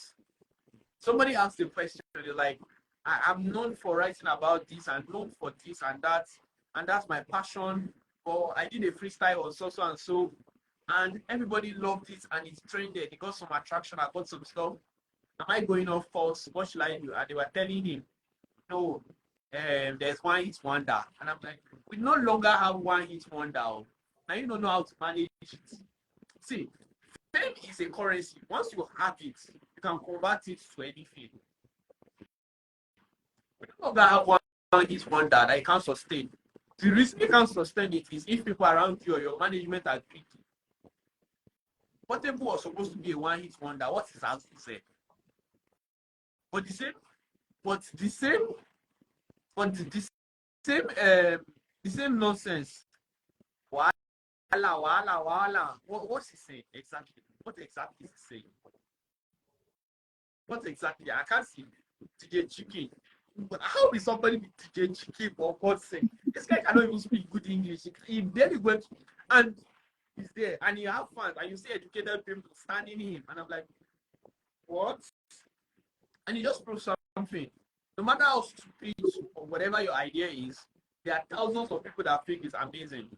somebody asked a question, like, I'm known for writing about this and known for this and that's my passion. Or I did a freestyle on so and so, and everybody loved it and it trended. It got some attraction. I got some stuff. Am I going off false? What should I do? And they were telling him, no, there's one hit wonder. And I'm like, we no longer have one hit wonder. Now you don't know how to manage it. See, fame is a currency. Once you have it, you can convert it to anything. We no longer have one hit wonder that you can't sustain. The reason you can't sustain it is if people around you or your management are tricky. Portable was supposed to be a one-hit wonder. What is that to say? But the same nonsense. Wala. What's he saying exactly? What exactly is he saying? What exactly? I can't see DJ Chicken. But how is somebody with DJ Chicken for God's sake? This guy cannot even speak good English. He barely went and he's there and you have fans and you see educated people standing him. And I'm like, what? And he just proves something. No matter how stupid or whatever your idea is, there are thousands of people that think it's amazing.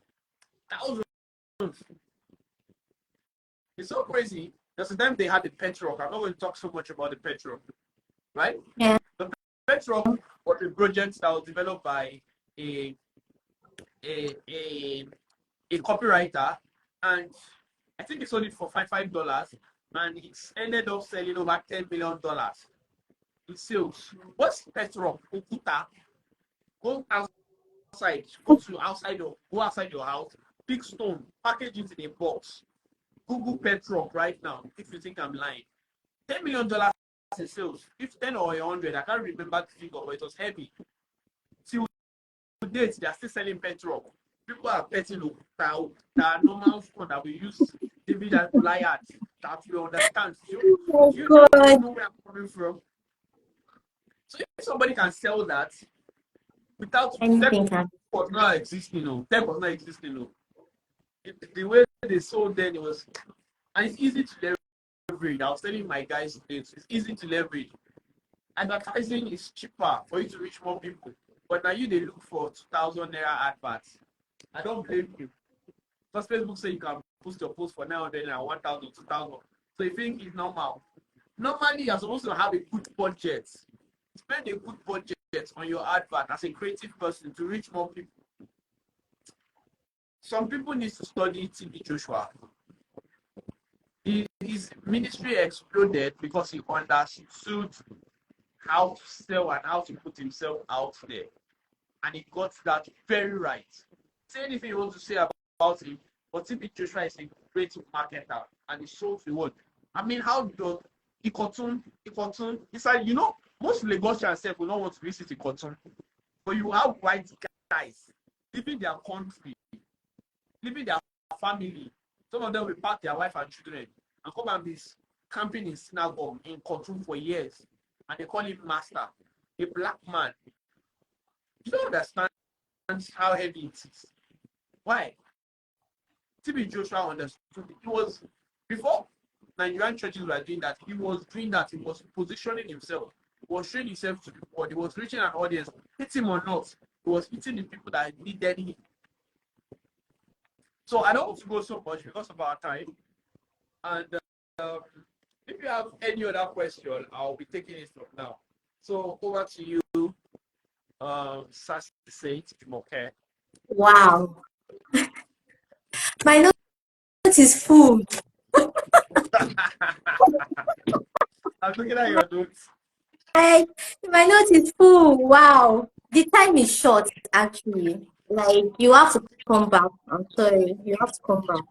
Thousands. It's so crazy. There's a time they had the pet rock. I'm not going to talk so much about the pet rock, right? Yeah. The pet rock was a project that was developed by a copywriter, and I think he sold it for $5, and it's ended up selling over $10 million. in sales. What's petrol? Okuta. Go outside. Go outside your house. Pick stone. Package it in a box. Google petrol right now. If you think I'm lying, $10 million in sales. If 10 or 100, I can't remember the figure, but it was heavy. Till date, they are still selling petrol. People are betting that normal phone that we use, David and Goliath, that we understand. Oh You God. know where I'm coming from. So if somebody can sell that without tech Anything can. was not existing, tech was not existing, the way they sold then it was, and it's easy to leverage. I was telling my guys today, it's easy to leverage. Advertising is cheaper for you to reach more people. But now they look for 2,000 naira adverts. I don't blame you. Because Facebook say you can post your post for 900 and 1,000, 2,000. So you think it's normal. Normally, you're supposed to have a good budget. Spend a good budget on your advert as a creative person to reach more people. Some people need to study TB Joshua. His ministry exploded because he understood how to sell and how to put himself out there. And he got that very right. Say anything you want to say about him, but TB Joshua is a great marketer and he sold the word. I mean, how does Ikotun, it's like, most Lagosians will not want to visit Ikotun, but you have white guys leaving their country, leaving their family. Some of them will pack their wife and children and come and be camping in synagogue in Ikotun for years, and they call him master, a black man. You don't understand how heavy it is. Why? TB Joshua understood it. He was, before Nigerian churches were doing that, he was doing that. He was positioning himself. He was showing himself to the world. He was reaching an audience. Hit him or not, he was hitting the people that needed him. So I don't want to go so much because of our time. And if you have any other question, I'll be taking it from now. So over to you, Sassy Saint Jumoke. Wow. My note is full. I'm looking at your notes. My note is full. Wow. The time is short, actually. Like, you have to come back. I'm sorry. You have to come back.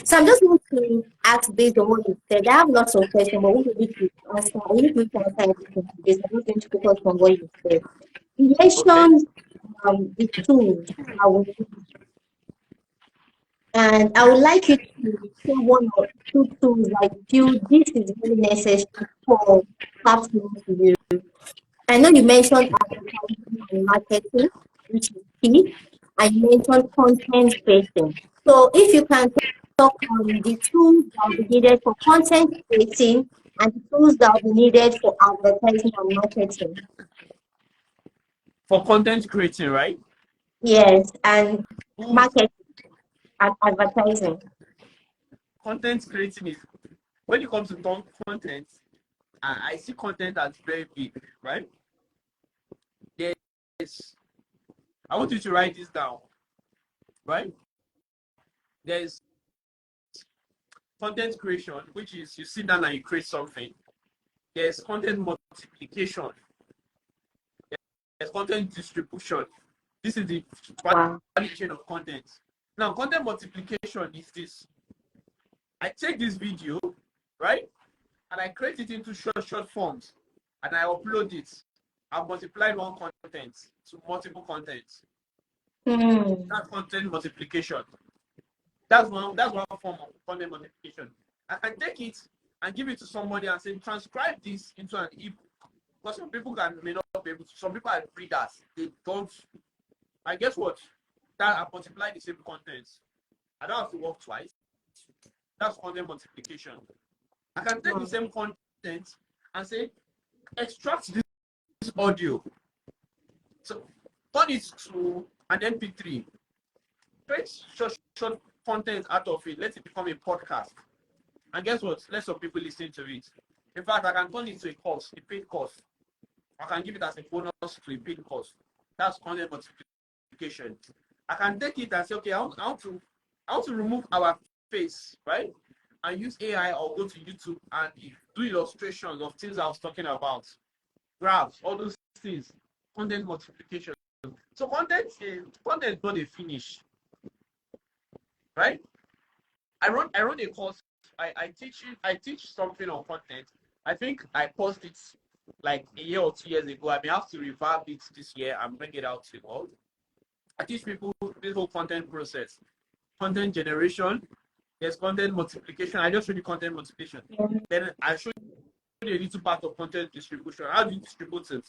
So I'm just going to ask based on what you said. I have lots of questions, but we need to answer. We need to answer everything because I'm just going to focus on what you said. You Okay. mentioned the tools that we use, and I would like you to say one or two tools that you feel this is really necessary for platform to use. I know you mentioned advertising and marketing, which is key, and you mentioned content creation. So if you can talk on the tools that will be needed for content creating and the tools that will be needed for advertising and marketing. For content creating, right? Yes, and Ooh, marketing and advertising. content creating is, when it comes to content, I see content as very big, right? There's, I want you to write this down, right? There's content creation, which is you sit down and you create something. There's content multiplication. There's content distribution. This is the Wow. value chain of content. Now, content multiplication is this. I take this video, right? And I create it into short forms. And I upload it. I've multiplied one content to multiple contents. That's content multiplication. That's one form of content multiplication. I can take it and give it to somebody and say, transcribe this into an ebook. Because some people may not be able to. Some people are readers. They don't. And guess what? That I multiply the same contents. I don't have to work twice. That's content multiplication. I can take the same content and say, extract this audio. So turn it to an MP3. Create short content out of it. Let it become a podcast. And guess what? Let some people listen to it. In fact, I can turn it to a course, a paid course. I can give it as a bonus to a paid course. That's content multiplication. I can take it and say, okay, I want to remove our face, right? and use AI or go to YouTube and do illustrations of things I was talking about, graphs, all those things, content multiplication. So content is not a finish, right? I run a course. I teach something on content. I think I posted it like a year or 2 years ago. I may have to revamp it this year and bring it out to the world. I teach people this whole content process, content generation. There's content multiplication. I just show you content multiplication. Then I show you a little part of content distribution. How do you distribute it?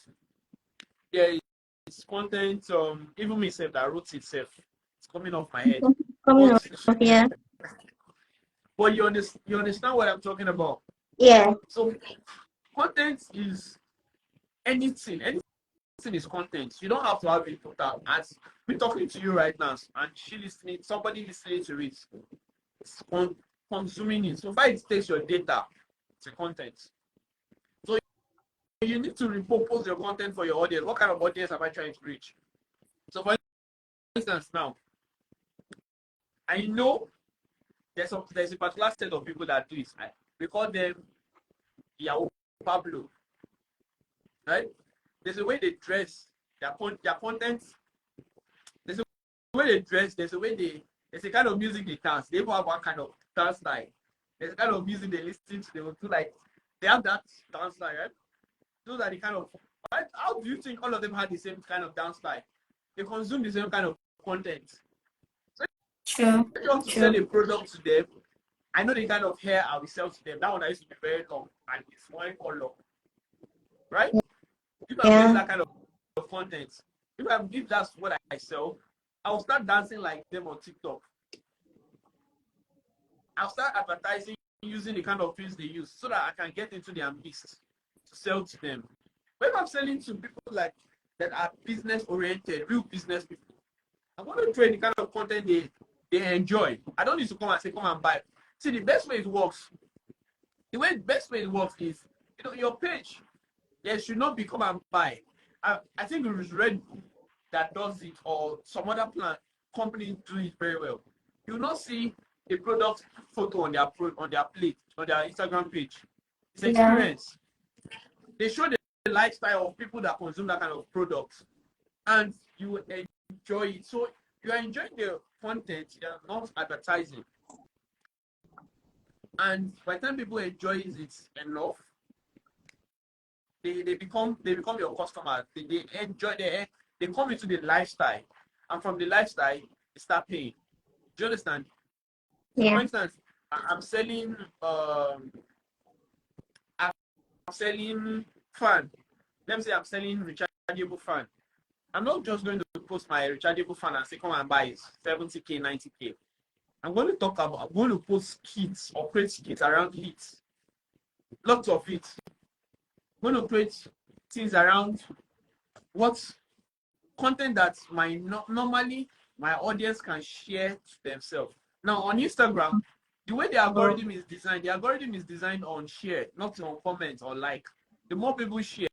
There is content. Even myself that wrote it self. It's coming off my head. Coming But up, yeah. But you understand what I'm talking about. Yeah. So content is anything. Anything is content. You don't have to have it put out. As we're talking to you right now, and somebody listening to it, it's consuming it. So far it takes your data, it's a content. So you need to repurpose your content for your audience. What kind of audience am I trying to reach? So for instance now, I know there's a particular set of people that do it. We call them Yahoo Pablo, right? There's a way they dress, their content. There's a way they dress. There's a kind of music they dance. They have one kind of dance style. There's a kind of music they listen to. They will do like they have that dance style, right? Those are the kind of. Right? How do you think all of them have the same kind of dance style? They consume the same kind of content. So True. if you want to sell a product to them, I know the kind of hair I will sell to them. That one I used to be very long and it's one color, right? If I'm doing that kind of content, if that's what I sell, I'll start dancing like them on TikTok. I'll start advertising using the kind of things they use so that I can get into their mix to sell to them. But if I'm selling to people like that are business oriented, real business people, I'm going to trade the kind of content they enjoy. I don't need to come and say, come and buy. See, the best way it works is, your page, there should not be come and buy. I think it was Red Bull that does it, or some other company do it very well. You will not see a product photo on their plate, on their Instagram page. It's experience. They show the lifestyle of people that consume that kind of product, and you will enjoy it. So you are enjoying the content, you are not advertising. And by the time people enjoy it enough, they become your customer. They enjoy they come into the lifestyle, and from the lifestyle they start paying. Do you understand? So for instance, I'm selling fan. Let me say I'm selling rechargeable fan. I'm not just going to post my rechargeable fan and say come and buy it 70K, 90K. I'm going to post kits or create kits around it. Lots of it. I'm going to create things around what content that normally my audience can share to themselves. Now on Instagram, the way the algorithm is designed on share, not on comment or like. The more people share,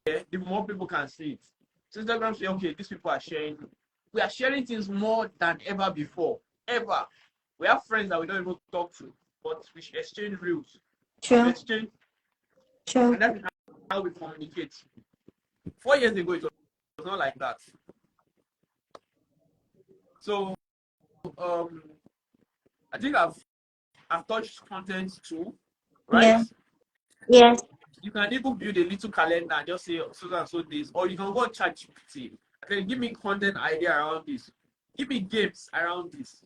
the more people can see it. So Instagram say, okay, these people are sharing. We are sharing things more than ever before. Ever. We have friends that we don't even talk to, but we exchange reels. True. And that's how we communicate. 4 years ago, it was not like that. So, I think I've touched content too, right? Yes. You can even build a little calendar and just say so and so days, or you can go ChatGPT. Okay, give me content idea around this. Give me games around this.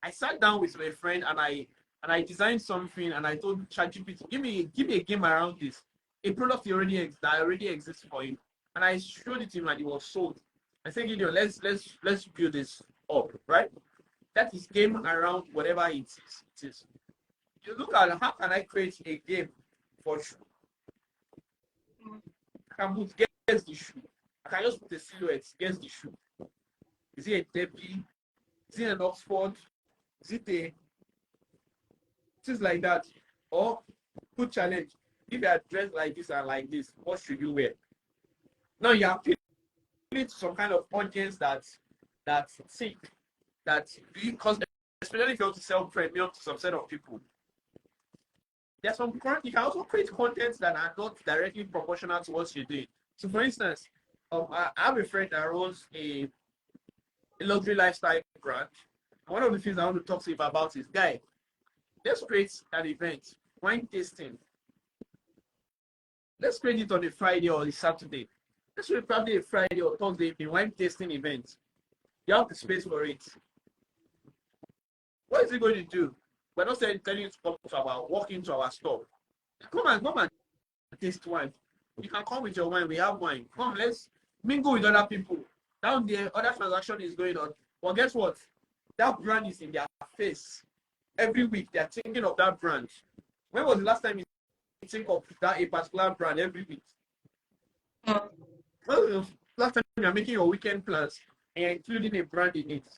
I sat down with my friend and I designed something and I told ChatGPT, give me a game around this. A product that already exists for him. And I showed it to him and it was sold. I said, Gideon, let's build this up, right? That is game around whatever it is. You look at how can I create a game for shoe? I can put guess the shoe. I can just put a silhouette, guess the shoe. Is it a Debbie? Is it an Oxford? Is it a things like that? Or put challenge. If you are dressed like this and like this, what should you wear? Now you are appealing to some kind of audience that think that because especially if you want to sell premium to some set of people, there's some you can also create content that are not directly proportional to what you're doing. So, for instance, I have a friend that runs a luxury lifestyle brand. One of the things I want to talk to you about is, guy, let's create an event, wine tasting. Let's create it on a Friday or a Saturday. Let's create probably a Friday or Thursday evening wine tasting event. You have the space for it. What is it going to do? We're not telling you to come to walk into our store. Come and taste wine. You can come with your wine. We have wine. Come, let's mingle with other people. Down there, other transaction is going on. But guess what? That brand is in their face. Every week, they're thinking of that brand. When was the last time you think of that a particular brand every week? When was the last time you're making your weekend plans and you're including a brand in it?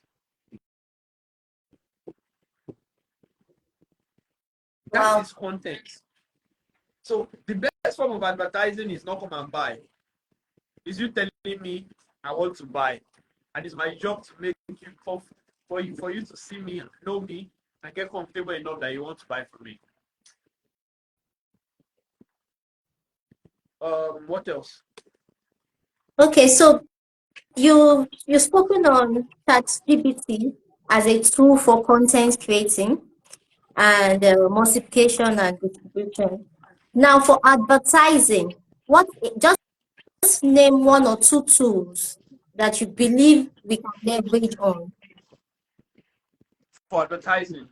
That is content. So the best form of advertising is not come and buy. Is you telling me I want to buy, and it's my job to make you for you to see me, know me, and get comfortable enough that you want to buy from me. What else? Okay, so you've spoken on ChatGPT as a tool for content creating and multiplication and distribution. Now, for advertising, just name one or two tools that you believe we can leverage on. For advertising,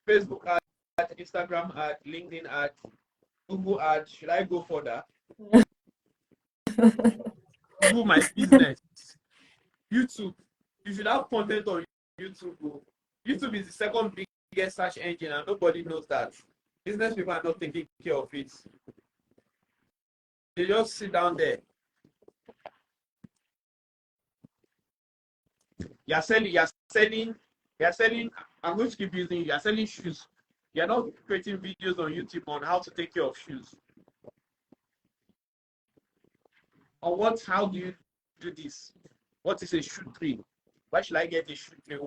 Facebook ad, Instagram ad, LinkedIn ad, Google ad. Should I go further? Google my business. YouTube. You should have content on YouTube. YouTube is the second biggest search engine, and nobody knows that. Business people are not taking care of it. They just sit down there. You're selling. I'm going to keep using you. You're selling shoes. You're not creating videos on YouTube on how to take care of shoes. Or how do you do this? What is a shoe tree? Why should I get a shoe tree?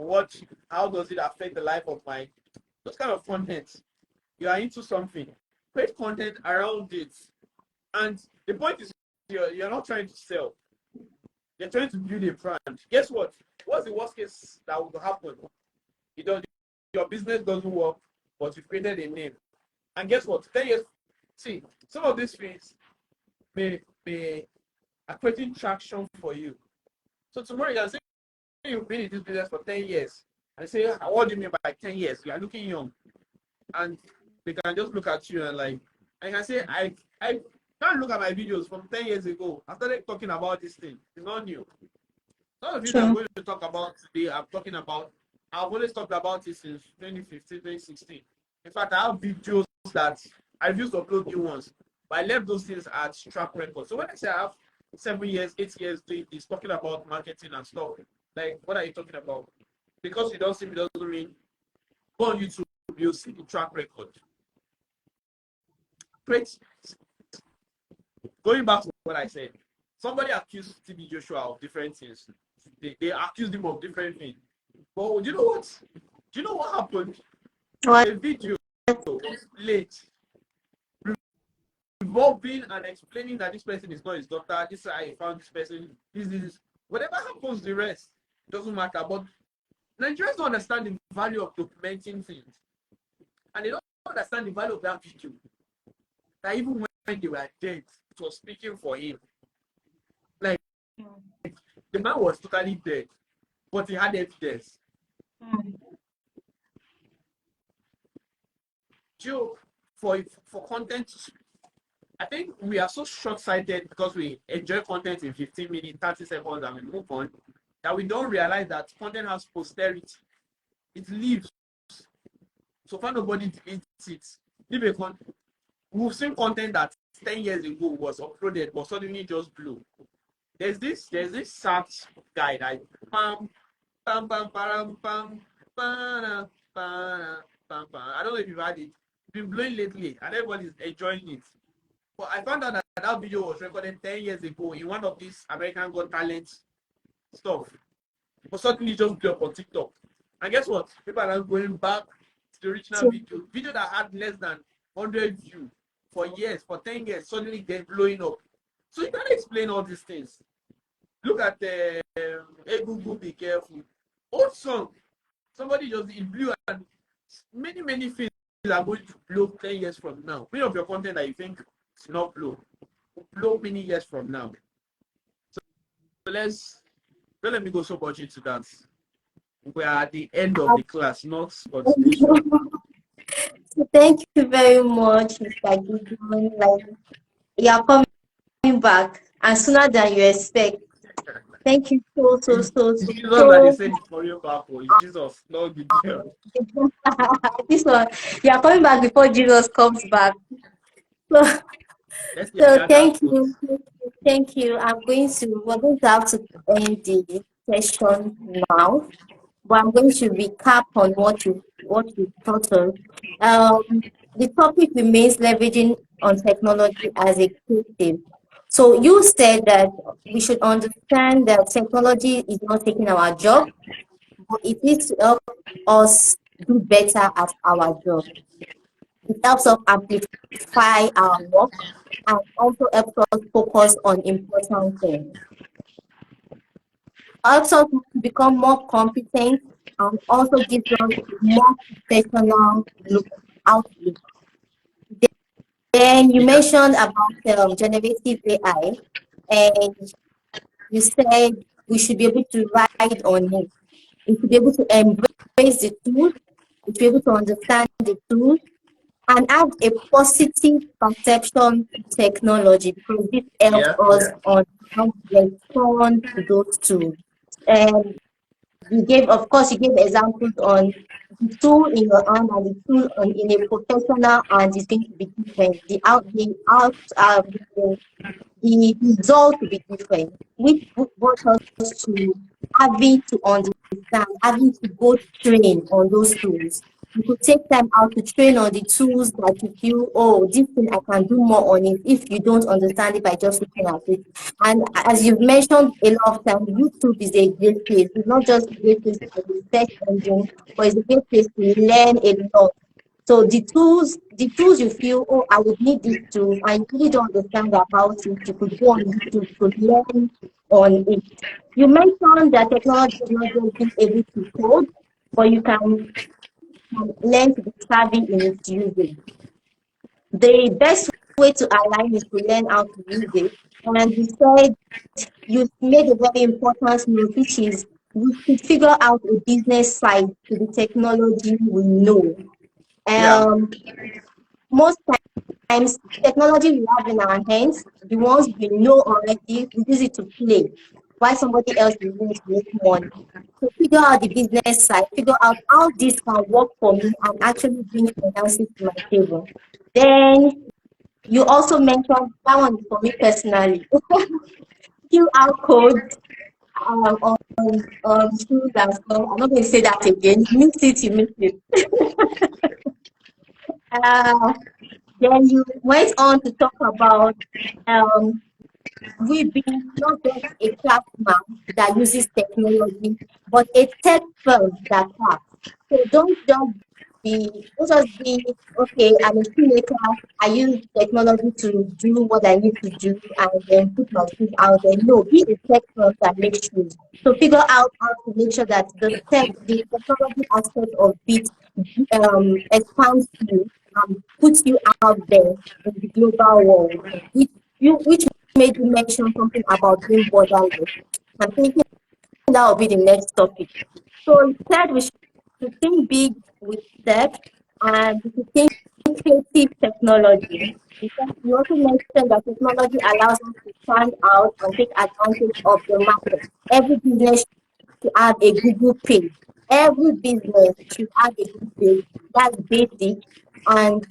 How does it affect the life of those kind of content? You are into something. Create content around it. And the point is, you're not trying to sell. You're trying to build a brand. Guess what? What's the worst case that will happen? Your business doesn't work, but you've created a name. And guess what? 10 years, see, some of these things may are creating traction for you. So tomorrow you can say you've been in this business for 10 years. And say, what do you mean by 10 years? You are looking young. And they can just look at you and I can say, I can't look at my videos from 10 years ago. I started talking about this thing. It's not new. Some of you that I'm going to talk about today, I've always talked about it since 2015, 2016. In fact, I have videos that I've used to upload new ones, but I left those things at track record. So when I say I have 7 years, 8 years doing this, talking about marketing and stuff, like, what are you talking about? Because you don't see me doesn't mean go on YouTube, you'll see the track record. Great. Going back to what I said, somebody accused TB Joshua of different things. They accused him of different things. But do you know what? Do you know what happened? What? The video was late, revolving and explaining that this person is not his daughter. This is how he found this person. This. Whatever happens, the rest doesn't matter. But Nigerians don't understand the value of documenting things, and they don't understand the value of that video. That even when they were dead, it was speaking for him. Like, the man was totally dead, but he had evidence. Joe, for content, I think we are so short-sighted because we enjoy content in 15 minutes, 30 seconds, and we move on, that we don't realize that content has posterity. It lives. So far, nobody deletes it. We've seen content that 10 years ago was uploaded, but suddenly just blew. There's this sad guy that pam pam pam pam pam pam pam pam. I don't know if you've had it. It's been blowing lately, and everybody's enjoying it. But I found out that video was recorded 10 years ago in one of these American Got Talent stuff. But suddenly just blew up on TikTok. And guess what? People are going back the original So video that had less than 100 views for years, for 10 years, suddenly get blowing up. So you can't explain all these things. Look at the Egungun Be Careful. Old song. Somebody just it blew, and many things are going to blow 10 years from now. Many of your content that you think is not blow many years from now. So don't let me go so much into that. We are at the end of the class, not continuation. so thank you very much, Mr. Gideon. Like you are coming back and sooner than you expect. Thank you It's Jesus that they so said it's for your purpose. It's Jesus, not Gideon. this one, you are coming back before Jesus comes back. So, Let's see so that quote. thank you. We're going to have to end the session now, but I'm going to recap on what you taught us. The topic remains leveraging on technology as a creative. So you said that we should understand that technology is not taking our job, but it needs to help us do better at our job. It helps us amplify our work and also helps us focus on important things. Helps us to become more competent and also gives us a more professional outlook. Then you Yeah. mentioned about generative AI, and you said we should be able to ride on it. We should be able to embrace the tool. We should be able to understand the tool and have a positive perception to technology because this helps Yeah. us on how to respond to those tools. And of course, you gave examples on the tool in your hand and the tool in a professional, and it's going to be different. The result will be different, which brought us to having to understand, having to go train on those tools. You could take time out to train on the tools that you feel, oh, this thing I can do more on it if you don't understand it by just looking at it. And as you've mentioned a lot of times, YouTube is a great place. It's not just a great place for the search engine, but it's a great place to learn a lot. So the tools you feel, oh, I would need this tool, and you really don't understand about it, you could go on YouTube to learn on it. You mentioned that technology is not just being able to code, but you can learn to be savvy in its usage. The best way to align is to learn how to use it. And you said you made a very important note, which is we should figure out a business side to the technology we know. Yeah. Um, most times, technology we have in our hands, the ones we know already, we use it to play, while somebody else will use it to make money. So figure out the business side, figure out how this can work for me and actually bring finances to my table. Then you also mentioned that one is for me personally. QR code on shoes and stuff. I'm not going to say that again. You miss it, you miss it. Uh, then you went on to talk about um, we being not just a craftsman that uses technology, but a tech firm that has. So don't just be okay. I'm a shoemaker. I use technology to do what I need to do and then put my shoes out there. No, be a tech firm that makes shoes. So figure out how to make sure that the technology aspect of it expands you and puts you out there in the global world, which made you mention something about being borderless. I'm thinking that will be the next topic. So instead, we should think big with tech and we should think creative technology. Because you also mentioned that technology allows us to stand out and take advantage of the market. Every business to have a Google page. Every business should have a Google page. That's basic. And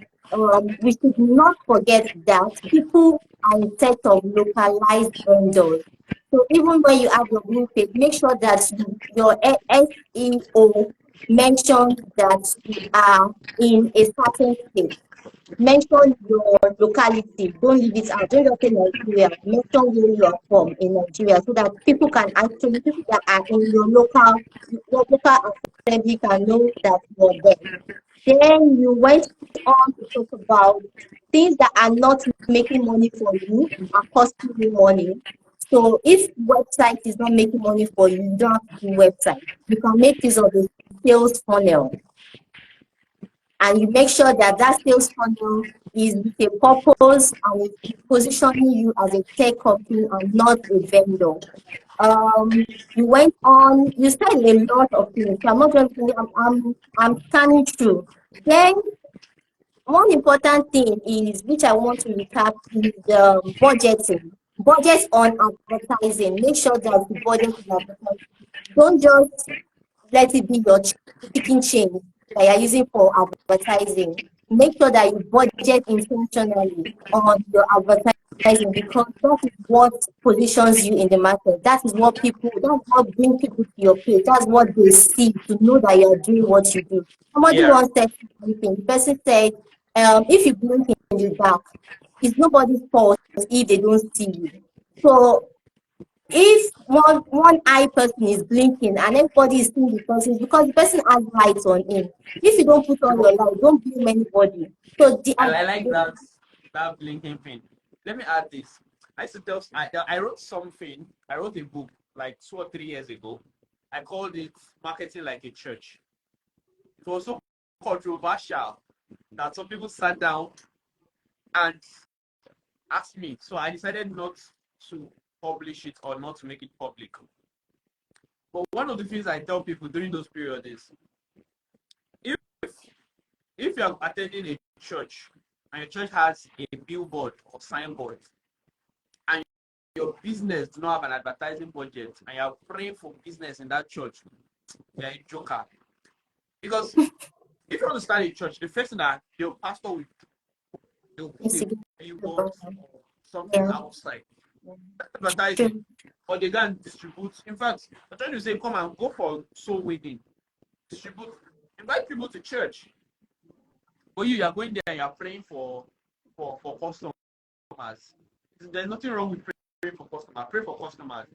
we should not forget that people are in search of localized vendors. So even when you have your Google page, make sure that your SEO mentions that you are in a certain state. mention your locality. Don't leave it out. Don't just say Nigeria. Mention where you are from in Nigeria so that people that are in your local assembly can know that you're there. Then you went on to talk about things that are not making money for you are costing you money. So if website is not making money for you, you don't have to do website. You can make use of a sales funnel, and you make sure that that sales funnel is with a purpose and is positioning you as a tech company and not a vendor. You went on, you said a lot of things. So I'm not just saying, I'm scanning through. Then one important thing is, which I want to recap, is budgeting. Budget on advertising. Make sure that the budget is advertising. Don't just let it be your chicken chain that you're using for advertising. Make sure that you budget intentionally on your advertising, because that is what positions you in the market. That's what brings people to your page. That's what they see to know that you're doing what you do. Somebody Yeah. once said something. The person said, if you blink in the dark, it's nobody's fault if they don't see you. So if one eye person is blinking and everybody is seeing the person, it's because the person has lights on him. If you don't put on your light, don't blame anybody. So I like that blinking thing. Let me add this. I used to tell I wrote something. I wrote a book like 2 or 3 years ago. I called it Marketing Like a Church. It was so controversial that some people sat down and asked me. So I decided not to publish it or not to make it public. But one of the things I tell people during those periods is, if if you are attending a church and your church has a billboard or signboard and your business do not have an advertising budget and you are praying for business in that church, you're a joker. Because if you want to start a church, the first thing that your pastor will do, put a billboard or something outside. Advertising. Or they go and distribute. In fact, I'm trying to say, come and go for soul winning. Distribute. Invite people to church. But you are going there and you are praying for customers. There's nothing wrong with praying for customers. Pray for customers.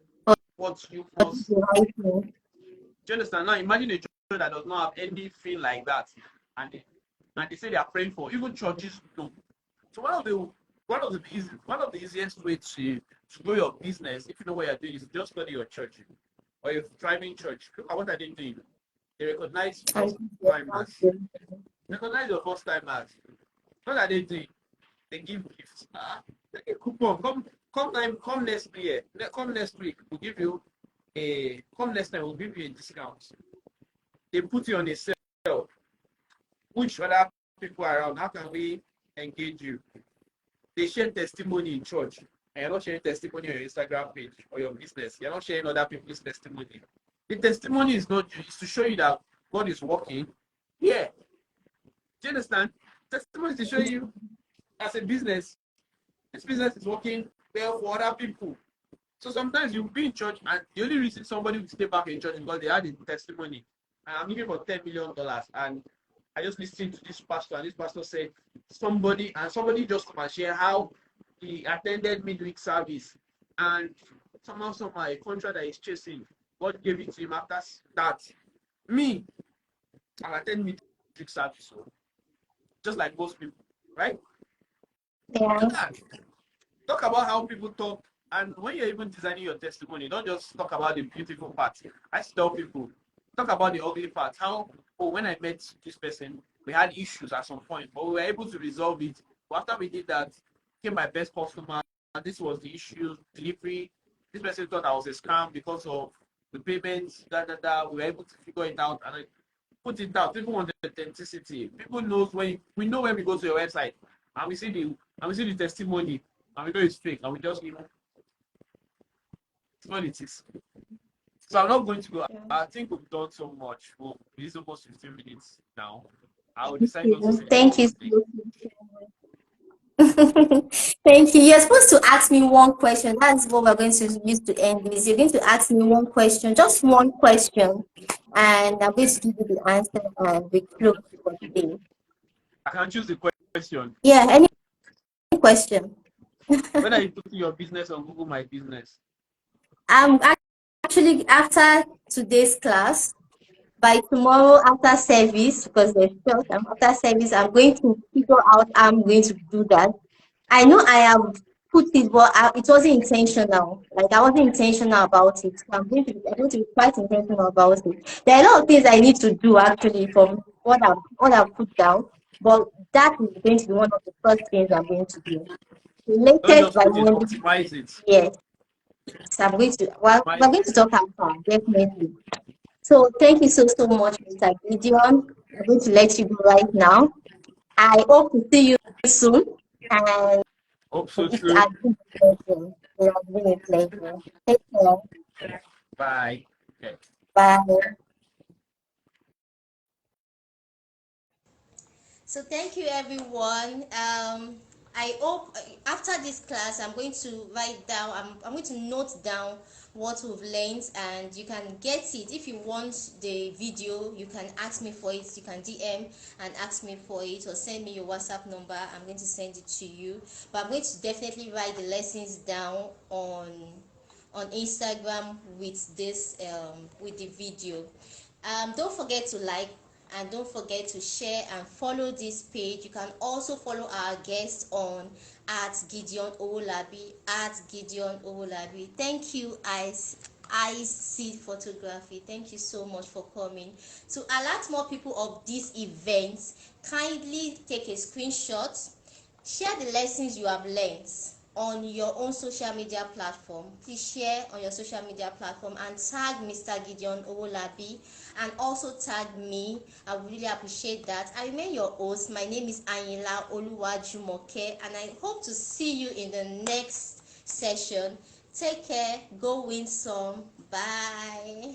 What you must. Do you understand? Now imagine a church that does not have anything like that, and they say they are praying for. Even churches don't. So one of the easiest ways to grow your business, if you know what you're doing, is just study your church or your thriving church. Look at what are they doing? They recognize first timers. Recognize your first timers. What are they doing? They give gifts. Take a coupon. Come next year. Come next week. We'll give you come next time. We'll give you a discount. They put you on a sale. Which other people around? How can we engage you? They share testimony in church, and you're not sharing testimony on your Instagram page or your business. You're not sharing other people's testimony. The testimony is not you, it's to show you that God is working. Yeah. Do you understand? Testimony is to show you as a business, this business is working well for other people. So sometimes you'll be in church and the only reason somebody will stay back in church is because they had a testimony. And I'm looking for $10 million, and I just listened to this pastor, and this pastor said somebody just come and share how he attended midweek service, and somehow a contract that he's chasing, God gave it to him after that. Me, I attend midweek service, so just like most people, right? Yeah. Talk about how people talk, and when you're even designing your testimony, don't just talk about the beautiful part. I tell people, talk about the ugly part. How, when I met this person, we had issues at some point, but we were able to resolve it. But after we did that, came my best customer, and this was the issue, delivery. This person thought I was a scam because of the payments, We were able to figure it out, and I put it out. People want the authenticity. People knows when we know when we go to your website and we see the testimony, and we know it's fake, and we just it's what it is. So I'm not going to go. I think we've done so much. It's almost 15 minutes now. I will decide not to say Thank you. Thank you. You're supposed to ask me one question. That's what we're going to use to end this. You're going to ask me one question, just one question, and I'm going to give you the answer and we close for today. I can choose the question. Yeah, any question? When are you putting your business on Google My Business? I'm actually, after today's class, by tomorrow after service, because there's still time after service, I'm going to figure out how I'm going to do that. I know I have put it, but it wasn't intentional. Like, I wasn't intentional about it. So I'm going to be quite intentional about it. There are a lot of things I need to do actually from what I've put down, but that is going to be one of the first things I'm going to do. Don't Latest just by put it, Monday. optimize it. Yes, so I'm going to. Well, we're Optimize going it. to talk after, definitely. So thank you so much, Mr. Gideon. I'm going to let you go right now. I hope to see you soon, and Hope so it too. has been a pleasure. It has been a pleasure. Take care. Bye. Okay. Bye. So thank you, everyone. I hope after this class I'm going to write down, I'm going to note down what we've learned, and you can get it. If you want the video, you can ask me for it. You can DM and ask me for it, or send me your WhatsApp number. I'm going to send it to you. But I'm going to definitely write the lessons down on Instagram with this with the video. Don't forget to like, and don't forget to share and follow this page. You can also follow our guests on at Gideon Owolabi, at Gideon Owolabi. Thank you, I see photography. Thank you so much for coming. To alert more people of these events, kindly take a screenshot. Share the lessons you have learned on your own social media platform. Please share on your social media platform and tag Mr. Gideon Owolabi, and also tag me. I would really appreciate that. I remain your host. My name is Anyila Oluwajumoke, and I hope to see you in the next session. Take care. Go win some. Bye.